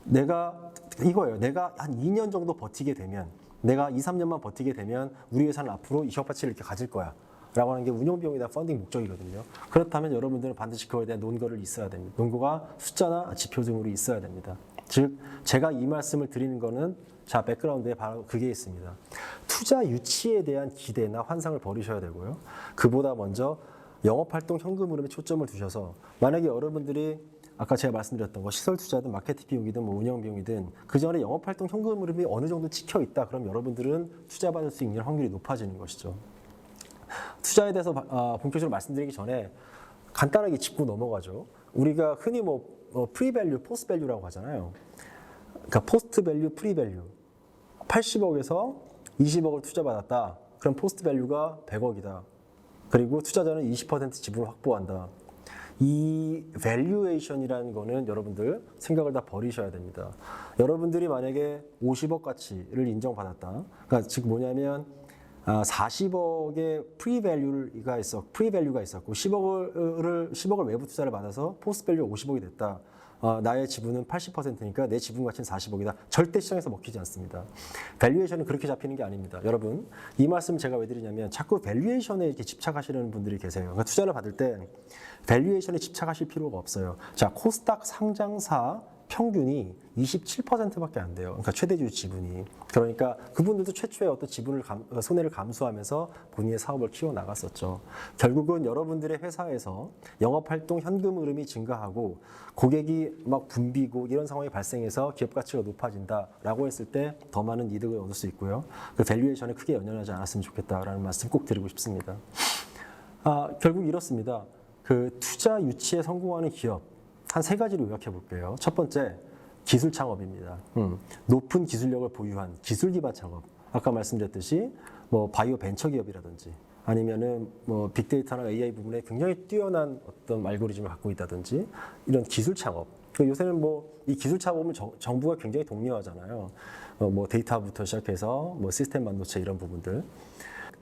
Speaker 1: 내가 한 2년 정도 버티게 되면, 내가 2, 3년만 버티게 되면 우리 회사는 앞으로 이 혁가치를 이렇게 가질 거야 라고 하는 게 운영 비용이나 펀딩 목적이거든요. 그렇다면 여러분들은 반드시 그거에 대한 논거를 있어야 됩니다. 논거가 숫자나 지표 등으로 있어야 됩니다. 즉, 제가 이 말씀을 드리는 거는 백그라운드에 바로 그게 있습니다. 투자 유치에 대한 기대나 환상을 버리셔야 되고요. 그보다 먼저 영업활동 현금 흐름에 초점을 두셔서 만약에 여러분들이 아까 제가 말씀드렸던 거 시설 투자든 마케팅 비용이든 뭐 운영 비용이든 그 전에 영업활동 현금 흐름이 어느 정도 찍혀 있다. 그럼 여러분들은 투자받을 수 있는 확률이 높아지는 것이죠. 투자에 대해서 본격적으로 말씀드리기 전에 간단하게 짚고 넘어가죠. 우리가 흔히 프리밸류, 포스트밸류라고 하잖아요. 그러니까 포스트밸류, 프리밸류. 80억에서 20억을 투자받았다. 그럼 포스트밸류가 100억이다. 그리고 투자자는 20% 지분을 확보한다. 이 밸류에이션이라는 거는 여러분들 생각을 다 버리셔야 됩니다. 여러분들이 만약에 50억 가치를 인정받았다. 그러니까 즉 뭐냐면 40억의 프리밸류가 있었고 10억을 외부 투자를 받아서 포스트밸류 50억이 됐다. 나의 지분은 80%니까 내 지분 가치는 40억이다. 절대 시장에서 먹히지 않습니다. 밸류에이션은 그렇게 잡히는 게 아닙니다. 여러분, 이 말씀 제가 왜 드리냐면 자꾸 밸류에이션에 이렇게 집착하시는 분들이 계세요. 그러니까 투자를 받을 때 밸류에이션에 집착하실 필요가 없어요. 자, 코스닥 상장사 평균이 27%밖에 안 돼요. 그러니까 최대주 지분이. 그러니까 그분들도 최초에 어떤 지분을 손해를 감수하면서 본인의 사업을 키워 나갔었죠. 결국은 여러분들의 회사에서 영업활동 현금 흐름이 증가하고 고객이 막 붐비고 이런 상황이 발생해서 기업 가치가 높아진다라고 했을 때 더 많은 이득을 얻을 수 있고요. 그 밸류에이션에 크게 연연하지 않았으면 좋겠다라는 말씀 꼭 드리고 싶습니다. 결국 이렇습니다. 그 투자 유치에 성공하는 기업 한 3가지로 요약해 볼게요. 첫 번째, 기술 창업입니다. 높은 기술력을 보유한 기술 기반 창업. 아까 말씀드렸듯이 바이오 벤처 기업이라든지 아니면은 빅데이터나 AI 부분에 굉장히 뛰어난 어떤 알고리즘을 갖고 있다든지 이런 기술 창업. 요새는 이 기술 창업은 정부가 굉장히 독려하잖아요. 데이터부터 시작해서 시스템 반도체 이런 부분들.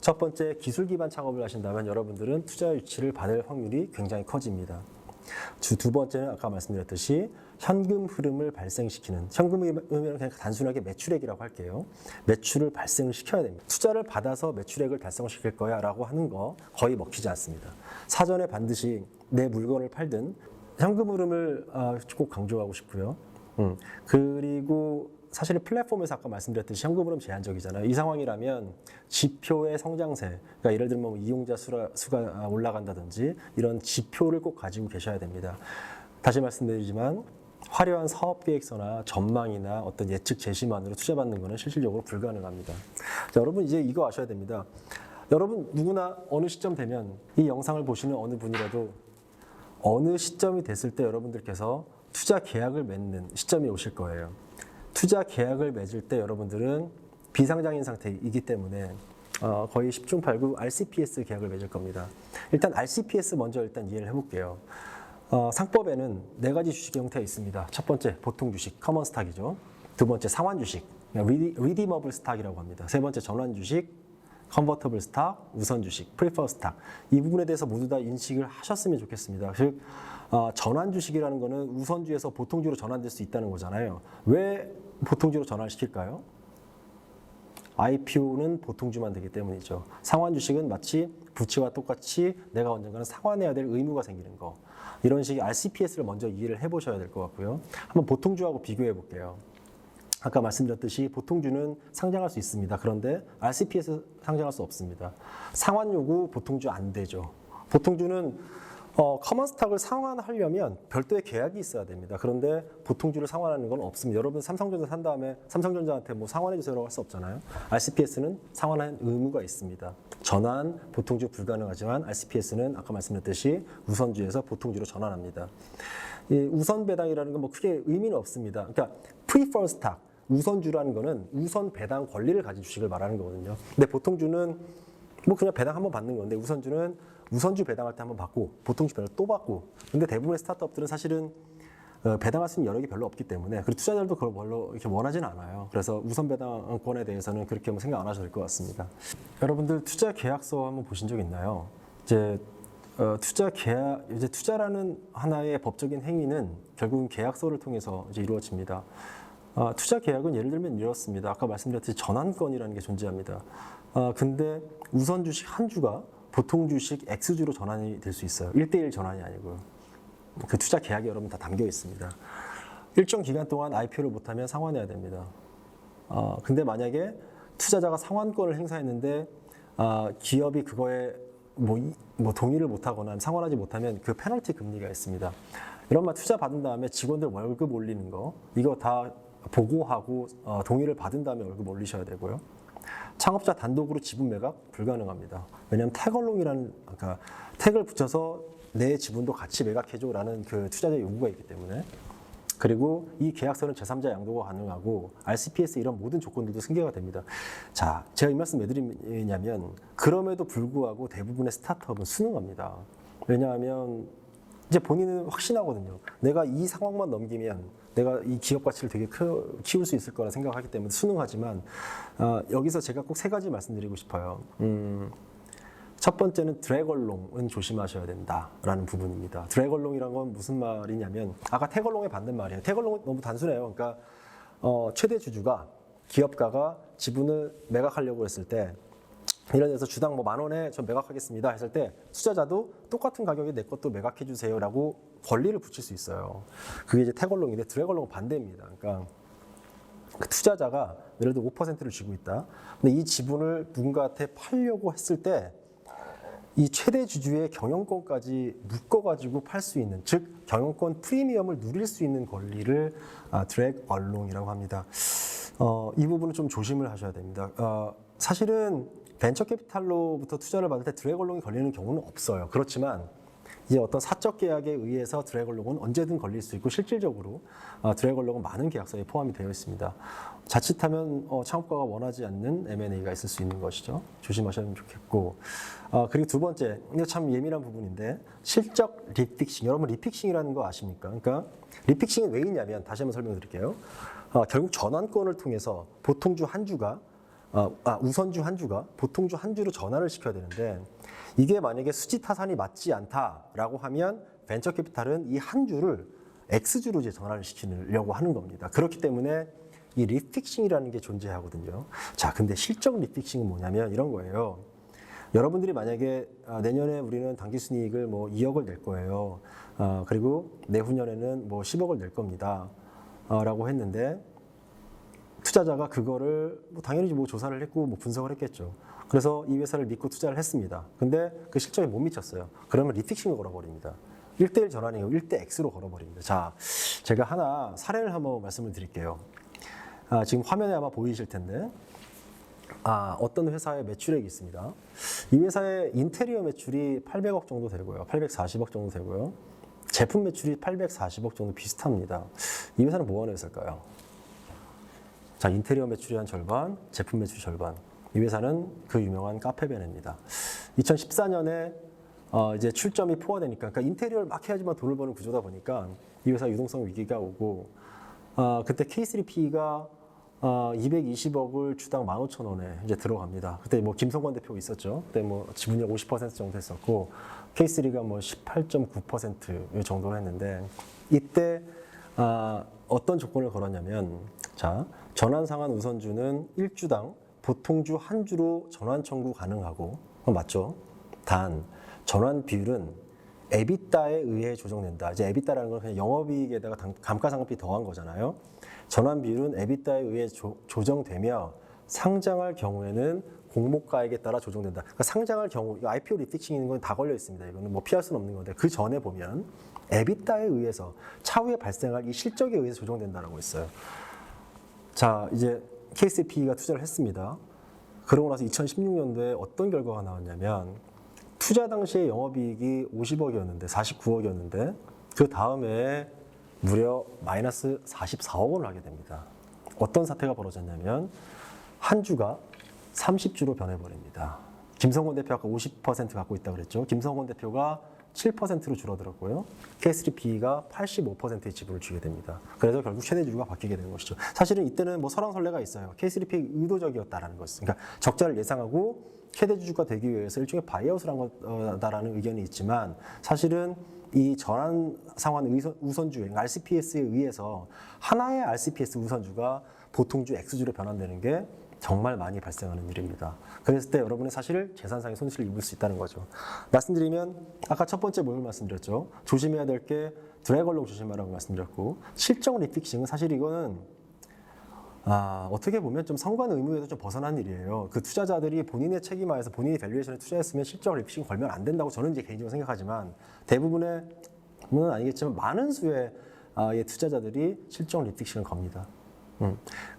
Speaker 1: 첫 번째, 기술 기반 창업을 하신다면 여러분들은 투자 유치를 받을 확률이 굉장히 커집니다. 두 번째는 아까 말씀드렸듯이 현금 흐름을 발생시키는, 현금 흐름은 그냥 단순하게 매출액이라고 할게요. 매출을 발생을 시켜야 됩니다. 투자를 받아서 매출액을 달성시킬 거야 라고 하는 거 거의 먹히지 않습니다. 사전에 반드시 내 물건을 팔든 현금 흐름을 꼭 강조하고 싶고요. 그리고 사실은 플랫폼에서 아까 말씀드렸듯이 현금 흐름 제한적이잖아요. 이 상황이라면 지표의 성장세, 그러니까 예를 들면 이용자 수가 올라간다든지 이런 지표를 꼭 가지고 계셔야 됩니다. 다시 말씀드리지만 화려한 사업 계획서나 전망이나 어떤 예측 제시만으로 투자받는 것은 실질적으로 불가능합니다. 자, 여러분 이제 이거 아셔야 됩니다. 여러분 누구나 어느 시점 되면 이 영상을 보시는 어느 분이라도 어느 시점이 됐을 때 여러분들께서 투자 계약을 맺는 시점이 오실 거예요. 투자 계약을 맺을 때 여러분들은 비상장인 상태이기 때문에 거의 10중 8구 RCPS 계약을 맺을 겁니다. 일단 RCPS 먼저 이해를 해볼게요. 상법에는 4가지 주식의 형태가 있습니다. 첫 번째, 보통 주식, 커먼 스탁이죠. 두 번째, 상환 주식, 리디머블 스탁이라고 합니다. 세 번째, 전환 주식, 컨버터블 스탁, 우선 주식, 프리퍼 스탁. 이 부분에 대해서 모두 다 인식을 하셨으면 좋겠습니다. 즉, 전환 주식이라는 거는 우선주에서 보통주로 전환될 수 있다는 거잖아요. 왜 보통주로 전환시킬까요? IPO는 보통주만 되기 때문이죠. 상환 주식은 마치 부채와 똑같이 내가 언젠가는 상환해야 될 의무가 생기는 거. 이런 식의 RCPS를 먼저 이해를 해보셔야 될 것 같고요. 한번 보통주하고 비교해 볼게요. 아까 말씀드렸듯이 보통주는 상장할 수 있습니다. 그런데 RCPS 상장할 수 없습니다. 상환 요구 보통주 안 되죠. 보통주는 커먼 스탁을 상환하려면 별도의 계약이 있어야 됩니다. 그런데 보통주를 상환하는 건 없습니다. 여러분 삼성전자 산 다음에 삼성전자한테 상환해 주세요라고 할 수 없잖아요. RCPS는 상환하는 의무가 있습니다. 전환, 보통주 불가능하지만 RCPS는 아까 말씀드렸듯이 우선주에서 보통주로 전환합니다. 이 우선 배당이라는 건 크게 의미는 없습니다. 그러니까 preferred stock, 우선주라는 거는 우선 배당 권리를 가진 주식을 말하는 거거든요. 근데 보통주는 그냥 배당 한번 받는 건데 우선주는 우선주 배당할 때 한번 받고 보통주 배당 또 받고. 근데 대부분의 스타트업들은 사실은 배당할 수 있는 여력이 별로 없기 때문에 그리고 투자자들도 그걸 별로 이렇게 원하지는 않아요. 그래서 우선 배당권에 대해서는 그렇게 생각 안 하셔도 될 것 같습니다. 여러분들 투자 계약서 한번 보신 적 있나요? 이제 투자라는 하나의 법적인 행위는 결국은 계약서를 통해서 이루어집니다. 투자 계약은 예를 들면 이렇습니다. 아까 말씀드렸듯이 전환권이라는 게 존재합니다. 근데 우선 주식 한 주가 보통 주식 X주로 전환이 될 수 있어요. 1대1 전환이 아니고요. 그 투자 계약에 여러분 다 담겨 있습니다. 일정 기간 동안 IPO를 못하면 상환해야 됩니다. 근데 만약에 투자자가 상환권을 행사했는데 기업이 그거에 뭐 동의를 못하거나 상환하지 못하면 그 페널티 금리가 있습니다. 이런 말 투자 받은 다음에 직원들 월급 올리는 거 이거 다 보고하고 동의를 받은 다음에 월급 올리셔야 되고요. 창업자 단독으로 지분 매각 불가능합니다. 왜냐하면 태걸롱이라는 그러니까 택을 붙여서 내 지분도 같이 매각해줘라는 그 투자자 요구가 있기 때문에 그리고 이 계약서는 제3자 양도가 가능하고 RCPS 이런 모든 조건들도 승계가 됩니다. 자, 제가 이 말씀 왜 드리냐면 그럼에도 불구하고 대부분의 스타트업은 순응합니다. 왜냐하면 이제 본인은 확신하거든요. 내가 이 상황만 넘기면 내가 이 기업 가치를 되게 키울 수 있을 거라 생각하기 때문에 순응하지만 여기서 제가 꼭 세 가지 말씀드리고 싶어요. 첫 번째는 드래걸롱은 조심하셔야 된다라는 부분입니다. 드래걸롱이란 건 무슨 말이냐면 아까 태걸롱에 받는 말이에요. 태걸롱은 너무 단순해요. 그러니까 최대 주주가 기업가가 지분을 매각하려고 했을 때 이런 데서 주당 뭐 10,000원에 전 매각하겠습니다 했을 때 투자자도 똑같은 가격에 내 것도 매각해 주세요라고 권리를 붙일 수 있어요. 그게 이제 태걸롱인데 드래걸롱은 반대입니다. 그러니까 그 투자자가 예를 들어 5%를 쥐고 있다. 근데 이 지분을 누군가한테 팔려고 했을 때 이 최대 주주의 경영권까지 묶어가지고 팔 수 있는, 즉 경영권 프리미엄을 누릴 수 있는 권리를 드래걸롱이라고 합니다. 이 부분은 좀 조심을 하셔야 됩니다. 사실은 벤처 캐피탈로부터 투자를 받을 때 드래걸롱이 걸리는 경우는 없어요. 그렇지만 이제 어떤 사적 계약에 의해서 드래걸롱은 언제든 걸릴 수 있고 실질적으로 드래걸롱은 많은 계약서에 포함이 되어 있습니다. 자칫하면 창업가가 원하지 않는 M&A가 있을 수 있는 것이죠. 조심하시면 좋겠고 그리고 두 번째, 이거 참 예민한 부분인데 실적 리픽싱. 여러분 리픽싱이라는 거 아십니까? 그러니까 리픽싱은 왜 있냐면 다시 한번 설명드릴게요. 결국 전환권을 통해서 보통주 한 주가 우선주 한 주가 보통주 한 주로 전환을 시켜야 되는데 이게 만약에 수지 타산이 맞지 않다라고 하면 벤처 캐피탈은 이 한 주를 X주로 이제 전환을 시키려고 하는 겁니다. 그렇기 때문에 이 리픽싱이라는 게 존재하거든요. 자, 근데 실적 리픽싱은 뭐냐면 이런 거예요. 여러분들이 만약에 내년에 우리는 당기순이익을 뭐 2억을 낼 거예요. 그리고 내후년에는 뭐 10억을 낼 겁니다. 라고 했는데 투자자가 그거를 뭐 당연히 뭐 조사를 했고 뭐 분석을 했겠죠. 그래서 이 회사를 믿고 투자를 했습니다. 근데 그 실적에 못 미쳤어요. 그러면 리픽싱을 걸어버립니다. 1대1 전환이고 1대 X로 걸어버립니다. 자, 제가 하나 사례를 한번 말씀을 드릴게요. 지금 화면에 아마 보이실 텐데 어떤 회사의 매출액이 있습니다. 이 회사의 인테리어 매출이 800억 정도 되고요. 840억 정도 되고요. 제품 매출이 840억 정도 비슷합니다. 이 회사는 뭐 하는 회사일까요? 자, 인테리어 매출이 한 절반, 제품 매출 절반. 이 회사는 그 유명한 카페베네입니다. 2014년에 이제 출점이 포화되니까, 그러니까 인테리어를 막 해야지만 돈을 버는 구조다 보니까 이 회사 유동성 위기가 오고, 그때 K3P가 220억을 주당 15,000원에 이제 들어갑니다. 그때 뭐 김성관 대표 있었죠. 그때 뭐 지분율 50% 정도 했었고, K3가 뭐 18.9% 정도를 했는데, 이때 어떤 조건을 걸었냐면, 자, 전환상환 우선주는 1주당 보통주 한 주로 전환 청구 가능하고, 맞죠? 단 전환 비율은 에비타에 의해 조정된다. 이제 에비타라는 건 그냥 영업이익에다가 감가상각비 더한 거잖아요. 전환 비율은 에비타에 의해 조정되며 상장할 경우에는 공모가액에 따라 조정된다. 그러니까 상장할 경우, IPO 리픽싱인 건 다 걸려 있습니다. 이거는 뭐 피할 수는 없는 건데 그 전에 보면 에비타에 의해서 차후에 발생할 이 실적에 의해서 조정된다라고 했어요. 자, 이제 KCP가 투자를 했습니다. 그러고 나서 2016년도에 어떤 결과가 나왔냐면 투자 당시에 영업이익이 50억이었는데 49억이었는데 그 다음에 무려 마이너스 44억 원을 하게 됩니다. 어떤 사태가 벌어졌냐면 한 주가 30주로 변해버립니다. 김성건 대표 아까 50% 갖고 있다고 그랬죠. 김성건 대표가 7%로 줄어들었고요. K3P가 85%의 지분을 주게 됩니다. 그래서 결국 최대 주주가 바뀌게 되는 것이죠. 사실은 이때는 뭐 설왕설래가 있어요. K3P 의도적이었다라는 것. 그러니까 적자를 예상하고 최대 주주가 되기 위해서 일종의 바이아웃을 한 거다라는 의견이 있지만 사실은 이 전환 상환 우선주, RCPS에 의해서 하나의 RCPS 우선주가 보통주 X주로 변환되는 게 정말 많이 발생하는 일입니다. 그랬을 때 여러분은 사실 재산상의 손실을 입을 수 있다는 거죠. 말씀드리면 아까 첫 번째 뭘 말씀드렸죠. 조심해야 될 게 드래걸롱 조심하라고 말씀드렸고 실적 리픽싱은 사실 이거는 어떻게 보면 좀 성관 의무에서 좀 벗어난 일이에요. 그 투자자들이 본인의 책임하에서 본인이 밸류에이션에 투자했으면 실적 리픽싱 걸면 안 된다고 저는 이제 개인적으로 생각하지만 대부분의 는 아니겠지만 많은 수의 투자자들이 실적 리픽싱을 겁니다.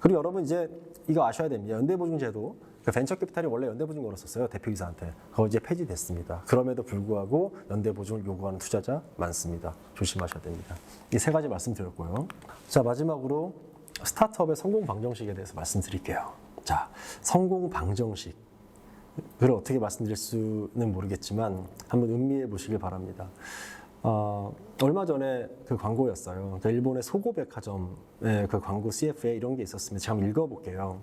Speaker 1: 그리고 여러분 이제 이거 아셔야 됩니다. 연대보증제도 그 벤처캐피탈이 원래 연대보증 걸었었어요. 대표이사한테. 그거 이제 폐지됐습니다. 그럼에도 불구하고 연대보증을 요구하는 투자자 많습니다. 조심하셔야 됩니다. 이 세 가지 말씀드렸고요. 자, 마지막으로 스타트업의 성공 방정식에 대해서 말씀드릴게요. 자, 성공 방정식. 그걸 어떻게 말씀드릴 수는 모르겠지만 한번 음미해 보시길 바랍니다. 얼마 전에 그 광고였어요. 그러니까 일본의 소고백화점의 그 광고 CF에 이런 게 있었습니다. 제가 한번 읽어볼게요.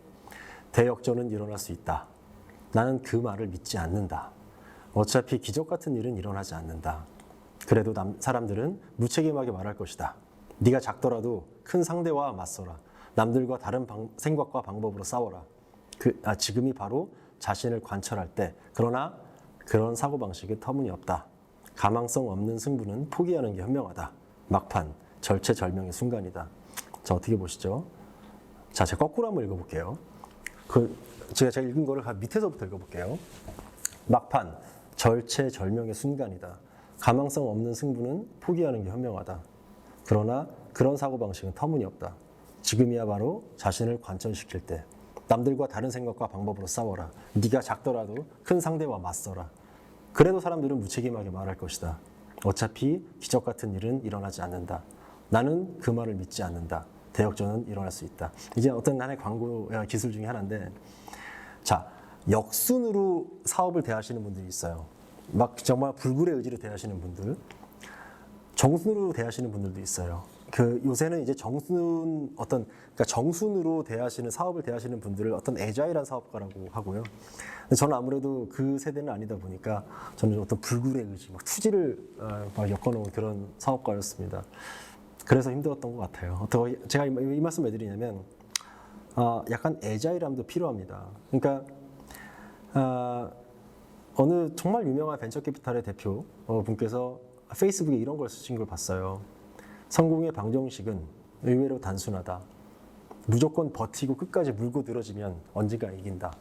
Speaker 1: 대역전은 일어날 수 있다. 나는 그 말을 믿지 않는다. 어차피 기적 같은 일은 일어나지 않는다. 그래도 사람들은 무책임하게 말할 것이다. 네가 작더라도 큰 상대와 맞서라. 남들과 다른 생각과 방법으로 싸워라. 지금이 바로 자신을 관철할 때. 그러나 그런 사고방식은 터무니없다. 가망성 없는 승부는 포기하는 게 현명하다. 막판, 절체절명의 순간이다. 자, 어떻게 보시죠? 자, 제가 거꾸로 한번 읽어볼게요. 제가 읽은 거를 밑에서부터 읽어볼게요. 막판, 절체절명의 순간이다. 가망성 없는 승부는 포기하는 게 현명하다. 그러나 그런 사고방식은 터무니없다. 지금이야 바로 자신을 관철시킬 때. 남들과 다른 생각과 방법으로 싸워라. 네가 작더라도 큰 상대와 맞서라. 그래도 사람들은 무책임하게 말할 것이다. 어차피 기적 같은 일은 일어나지 않는다. 나는 그 말을 믿지 않는다. 대역전은 일어날 수 있다. 이제 어떤 하나의 광고 기술 중에 하나인데, 자, 역순으로 사업을 대하시는 분들이 있어요. 막 정말 불굴의 의지로 대하시는 분들, 정순으로 대하시는 분들도 있어요. 요새는 이제 그러니까 정순으로 대하시는 사업을 대하시는 분들을 어떤 애자일한 사업가라고 하고요. 근데 저는 아무래도 그 세대는 아니다 보니까 저는 어떤 불굴의 의지, 막 투지를 막 엮어놓은 그런 사업가였습니다. 그래서 힘들었던 것 같아요. 제가 이 말씀 왜 드리냐면, 약간 애자일함도 필요합니다. 그러니까, 어느 정말 유명한 벤처캐피탈의 대표 분께서 페이스북에 이런 걸 쓰신 걸 봤어요. 성공의 방정식은 의외로 단순하다. 무조건 버티고 끝까지 물고 늘어지면 언젠가 이긴다.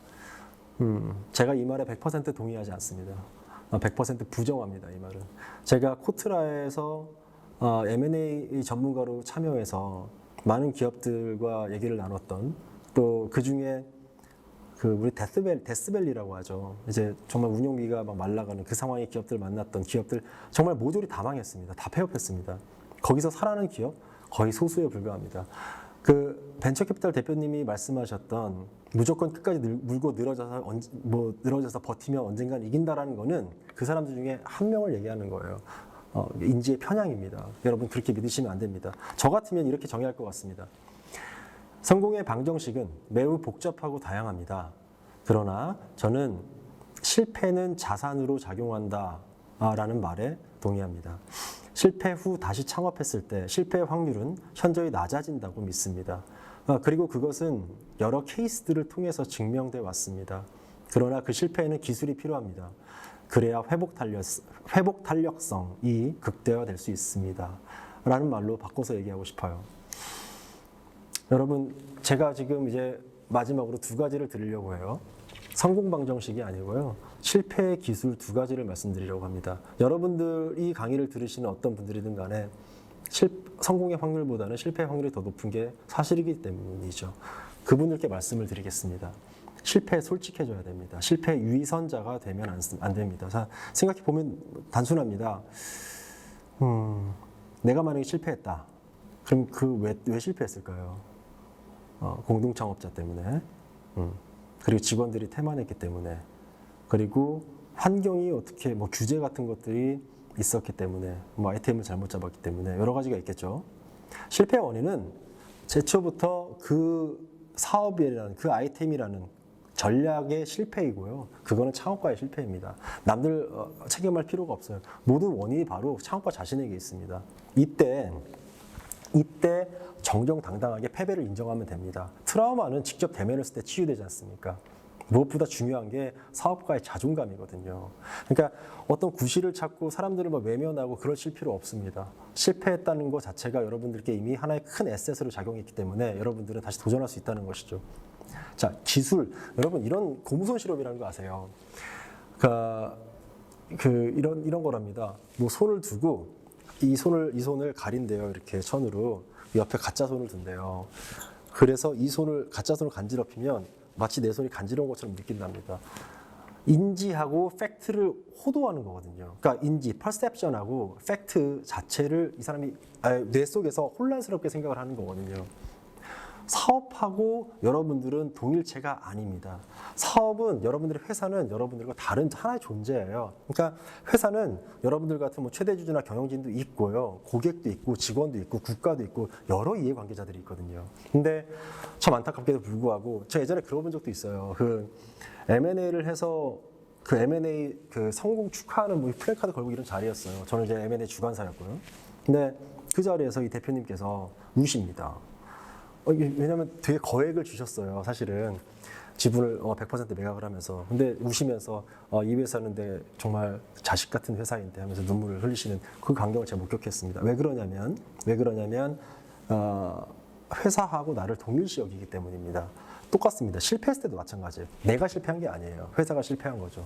Speaker 1: 제가 이 말에 100% 동의하지 않습니다. 100% 부정합니다, 이 말은. 제가 코트라에서 M&A 전문가로 참여해서 많은 기업들과 얘기를 나눴던, 또 그 중에 우리 데스밸리라고 하죠. 이제 정말 운영비가 막 말라가는 그 상황의 기업들 만났던 기업들 정말 모조리 다 망했습니다. 다 폐업했습니다. 거기서 살아나는 기업 거의 소수에 불과합니다. 그 벤처캐피탈 대표님이 말씀하셨던 무조건 끝까지 물고 늘어져서 버티면 언젠간 이긴다라는 거는 그 사람들 중에 한 명을 얘기하는 거예요. 인지의 편향입니다. 여러분 그렇게 믿으시면 안 됩니다. 저 같으면 이렇게 정의할 것 같습니다. 성공의 방정식은 매우 복잡하고 다양합니다. 그러나 저는 실패는 자산으로 작용한다 라는 말에 동의합니다. 실패 후 다시 창업했을 때 실패의 확률은 현저히 낮아진다고 믿습니다. 그리고 그것은 여러 케이스들을 통해서 증명돼 왔습니다. 그러나 그 실패에는 기술이 필요합니다. 그래야 회복 탄력성이 극대화될 수 있습니다. 라는 말로 바꿔서 얘기하고 싶어요. 여러분, 제가 지금 이제 마지막으로 두 가지를 드리려고 해요. 성공 방정식이 아니고요. 실패의 기술 두 가지를 말씀드리려고 합니다. 여러분들이 강의를 들으시는 어떤 분들이든 간에 성공의 확률보다는 실패의 확률이 더 높은 게 사실이기 때문이죠. 그분들께 말씀을 드리겠습니다. 실패에 솔직해져야 됩니다. 실패의 위선자가 되면 안 됩니다. 자, 생각해보면 단순합니다. 내가 만약에 실패했다. 그럼 왜 실패했을까요? 공동창업자 때문에, 그리고 직원들이 태만했기 때문에, 그리고 환경이 어떻게 규제 같은 것들이 있었기 때문에, 아이템을 잘못 잡았기 때문에 여러 가지가 있겠죠. 실패 원인은 제초부터 그 사업이라는 그 아이템이라는 전략의 실패이고요. 그거는 창업가의 실패입니다. 남들 책임할 필요가 없어요. 모든 원인이 바로 창업가 자신에게 있습니다. 이때 정정당당하게 패배를 인정하면 됩니다. 트라우마는 직접 대면했을 때 치유되지 않습니까? 무엇보다 중요한 게 사업가의 자존감이거든요. 그러니까 어떤 구실을 찾고 사람들을 뭐 외면하고 그러실 필요 없습니다. 실패했다는 것 자체가 여러분들께 이미 하나의 큰 에셋으로 작용했기 때문에 여러분들은 다시 도전할 수 있다는 것이죠. 자, 기술. 여러분, 이런 고무손 실험이라는 거 아세요? 이런 거랍니다. 뭐 손을 두고 이 손을 가린대요. 이렇게 천으로. 옆에 가짜 손을 둔대요. 그래서 이 가짜 손을 간지럽히면 마치 내 손이 간지러운 것처럼 느낀답니다. 인지하고 팩트를 호도하는 거거든요. 그러니까 인지, 퍼셉션하고 팩트 자체를 이 사람이 뇌 속에서 혼란스럽게 생각을 하는 거거든요. 사업하고 여러분들은 동일체가 아닙니다. 사업은 여러분들의 회사는 여러분들과 다른 하나의 존재예요. 그러니까 회사는 여러분들 같은 뭐 최대주주나 경영진도 있고요. 고객도 있고 직원도 있고 국가도 있고 여러 이해관계자들이 있거든요. 근데 참 안타깝게도 불구하고 제가 예전에 그러본 적도 있어요. M&A를 해서 M&A 성공 축하하는 뭐 플래카드 걸고 이런 자리였어요. 저는 이제 M&A 주관사였고요. 근데 그 자리에서 이 대표님께서 우십니다. 왜냐면 되게 거액을 주셨어요. 사실은 지분을 100% 매각을 하면서. 근데 우시면서 이 회사는 정말 자식 같은 회사인데 하면서 눈물을 흘리시는 그 광경을 제가 목격했습니다. 왜 그러냐면 회사하고 나를 동일시 여기기 때문입니다. 똑같습니다. 실패했을 때도 마찬가지예요. 내가 실패한 게 아니에요. 회사가 실패한 거죠.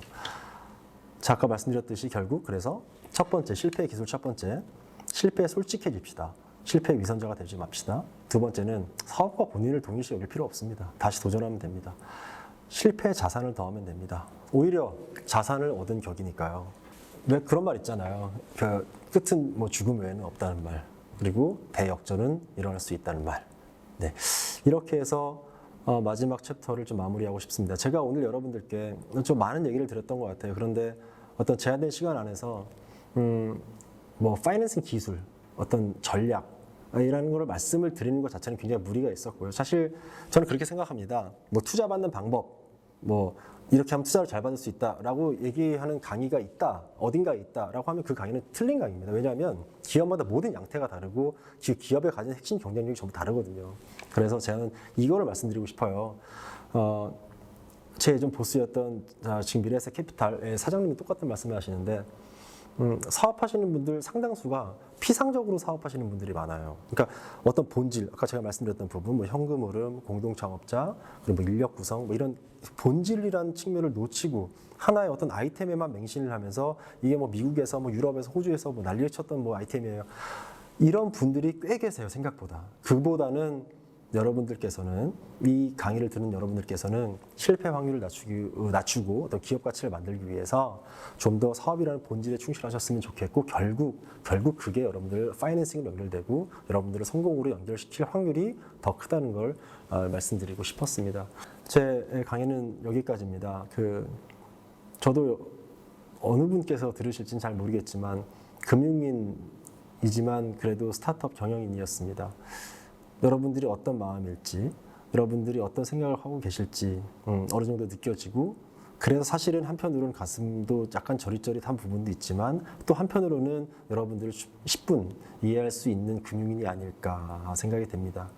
Speaker 1: 자, 아까 말씀드렸듯이 결국 그래서 첫 번째, 실패의 기술 첫 번째, 실패에 솔직해집시다. 실패의 위선자가 되지 맙시다. 두 번째는 사업과 본인을 동일시 여길 필요 없습니다. 다시 도전하면 됩니다. 실패에 자산을 더하면 됩니다. 오히려 자산을 얻은 격이니까요. 왜 그런 말 있잖아요. 끝은 뭐 죽음 외에는 없다는 말. 그리고 대역전은 일어날 수 있다는 말. 네, 이렇게 해서 마지막 챕터를 좀 마무리하고 싶습니다. 제가 오늘 여러분들께 좀 많은 얘기를 드렸던 것 같아요. 그런데 어떤 제한된 시간 안에서 뭐 파이낸싱 기술, 어떤 전략이라는 걸 말씀을 드리는 것 자체는 굉장히 무리가 있었고요. 사실 저는 그렇게 생각합니다. 뭐 투자 받는 방법, 뭐 이렇게 하면 투자를 잘 받을 수 있다라고 얘기하는 강의가 있다, 어딘가에 있다라고 하면 그 강의는 틀린 강의입니다. 왜냐하면 기업마다 모든 양태가 다르고 기업에 가진 핵심 경쟁력이 전부 다르거든요. 그래서 저는 이거를 말씀드리고 싶어요. 제 예전 보스였던 지금 미래에셋 캐피탈의 사장님이 똑같은 말씀을 하시는데 사업하시는 분들 상당수가 피상적으로 사업하시는 분들이 많아요. 그러니까 어떤 본질, 아까 제가 말씀드렸던 부분, 뭐 현금 흐름, 공동 창업자, 그리고 뭐 인력 구성, 뭐 이런 본질이라는 측면을 놓치고 하나의 어떤 아이템에만 맹신을 하면서 이게 뭐 미국에서, 뭐 유럽에서, 호주에서 뭐 난리를 쳤던 뭐 아이템이에요. 이런 분들이 꽤 계세요, 생각보다. 그보다는 여러분들께서는 이 강의를 듣는 여러분들께서는 실패 확률을 낮추고 어떤 기업 가치를 만들기 위해서 좀 더 사업이라는 본질에 충실하셨으면 좋겠고 결국 그게 여러분들 파이낸싱으로 연결되고 여러분들을 성공으로 연결시킬 확률이 더 크다는 걸 말씀드리고 싶었습니다. 제 강의는 여기까지입니다. 저도 어느 분께서 들으실지는 잘 모르겠지만 금융인이지만 그래도 스타트업 경영인이었습니다. 여러분들이 어떤 마음일지, 여러분들이 어떤 생각을 하고 계실지 어느 정도 느껴지고 그래서 사실은 한편으로는 가슴도 약간 저릿저릿한 부분도 있지만 또 한편으로는 여러분들을 10분 이해할 수 있는 금융인이 아닐까 생각이 됩니다.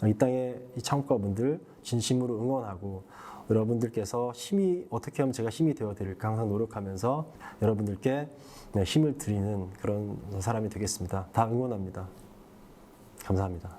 Speaker 1: 이 땅의 이 창업가분들 진심으로 응원하고 여러분들께서 어떻게 하면 제가 힘이 되어 드릴까 항상 노력하면서 여러분들께 힘을 드리는 그런 사람이 되겠습니다. 다 응원합니다. 감사합니다.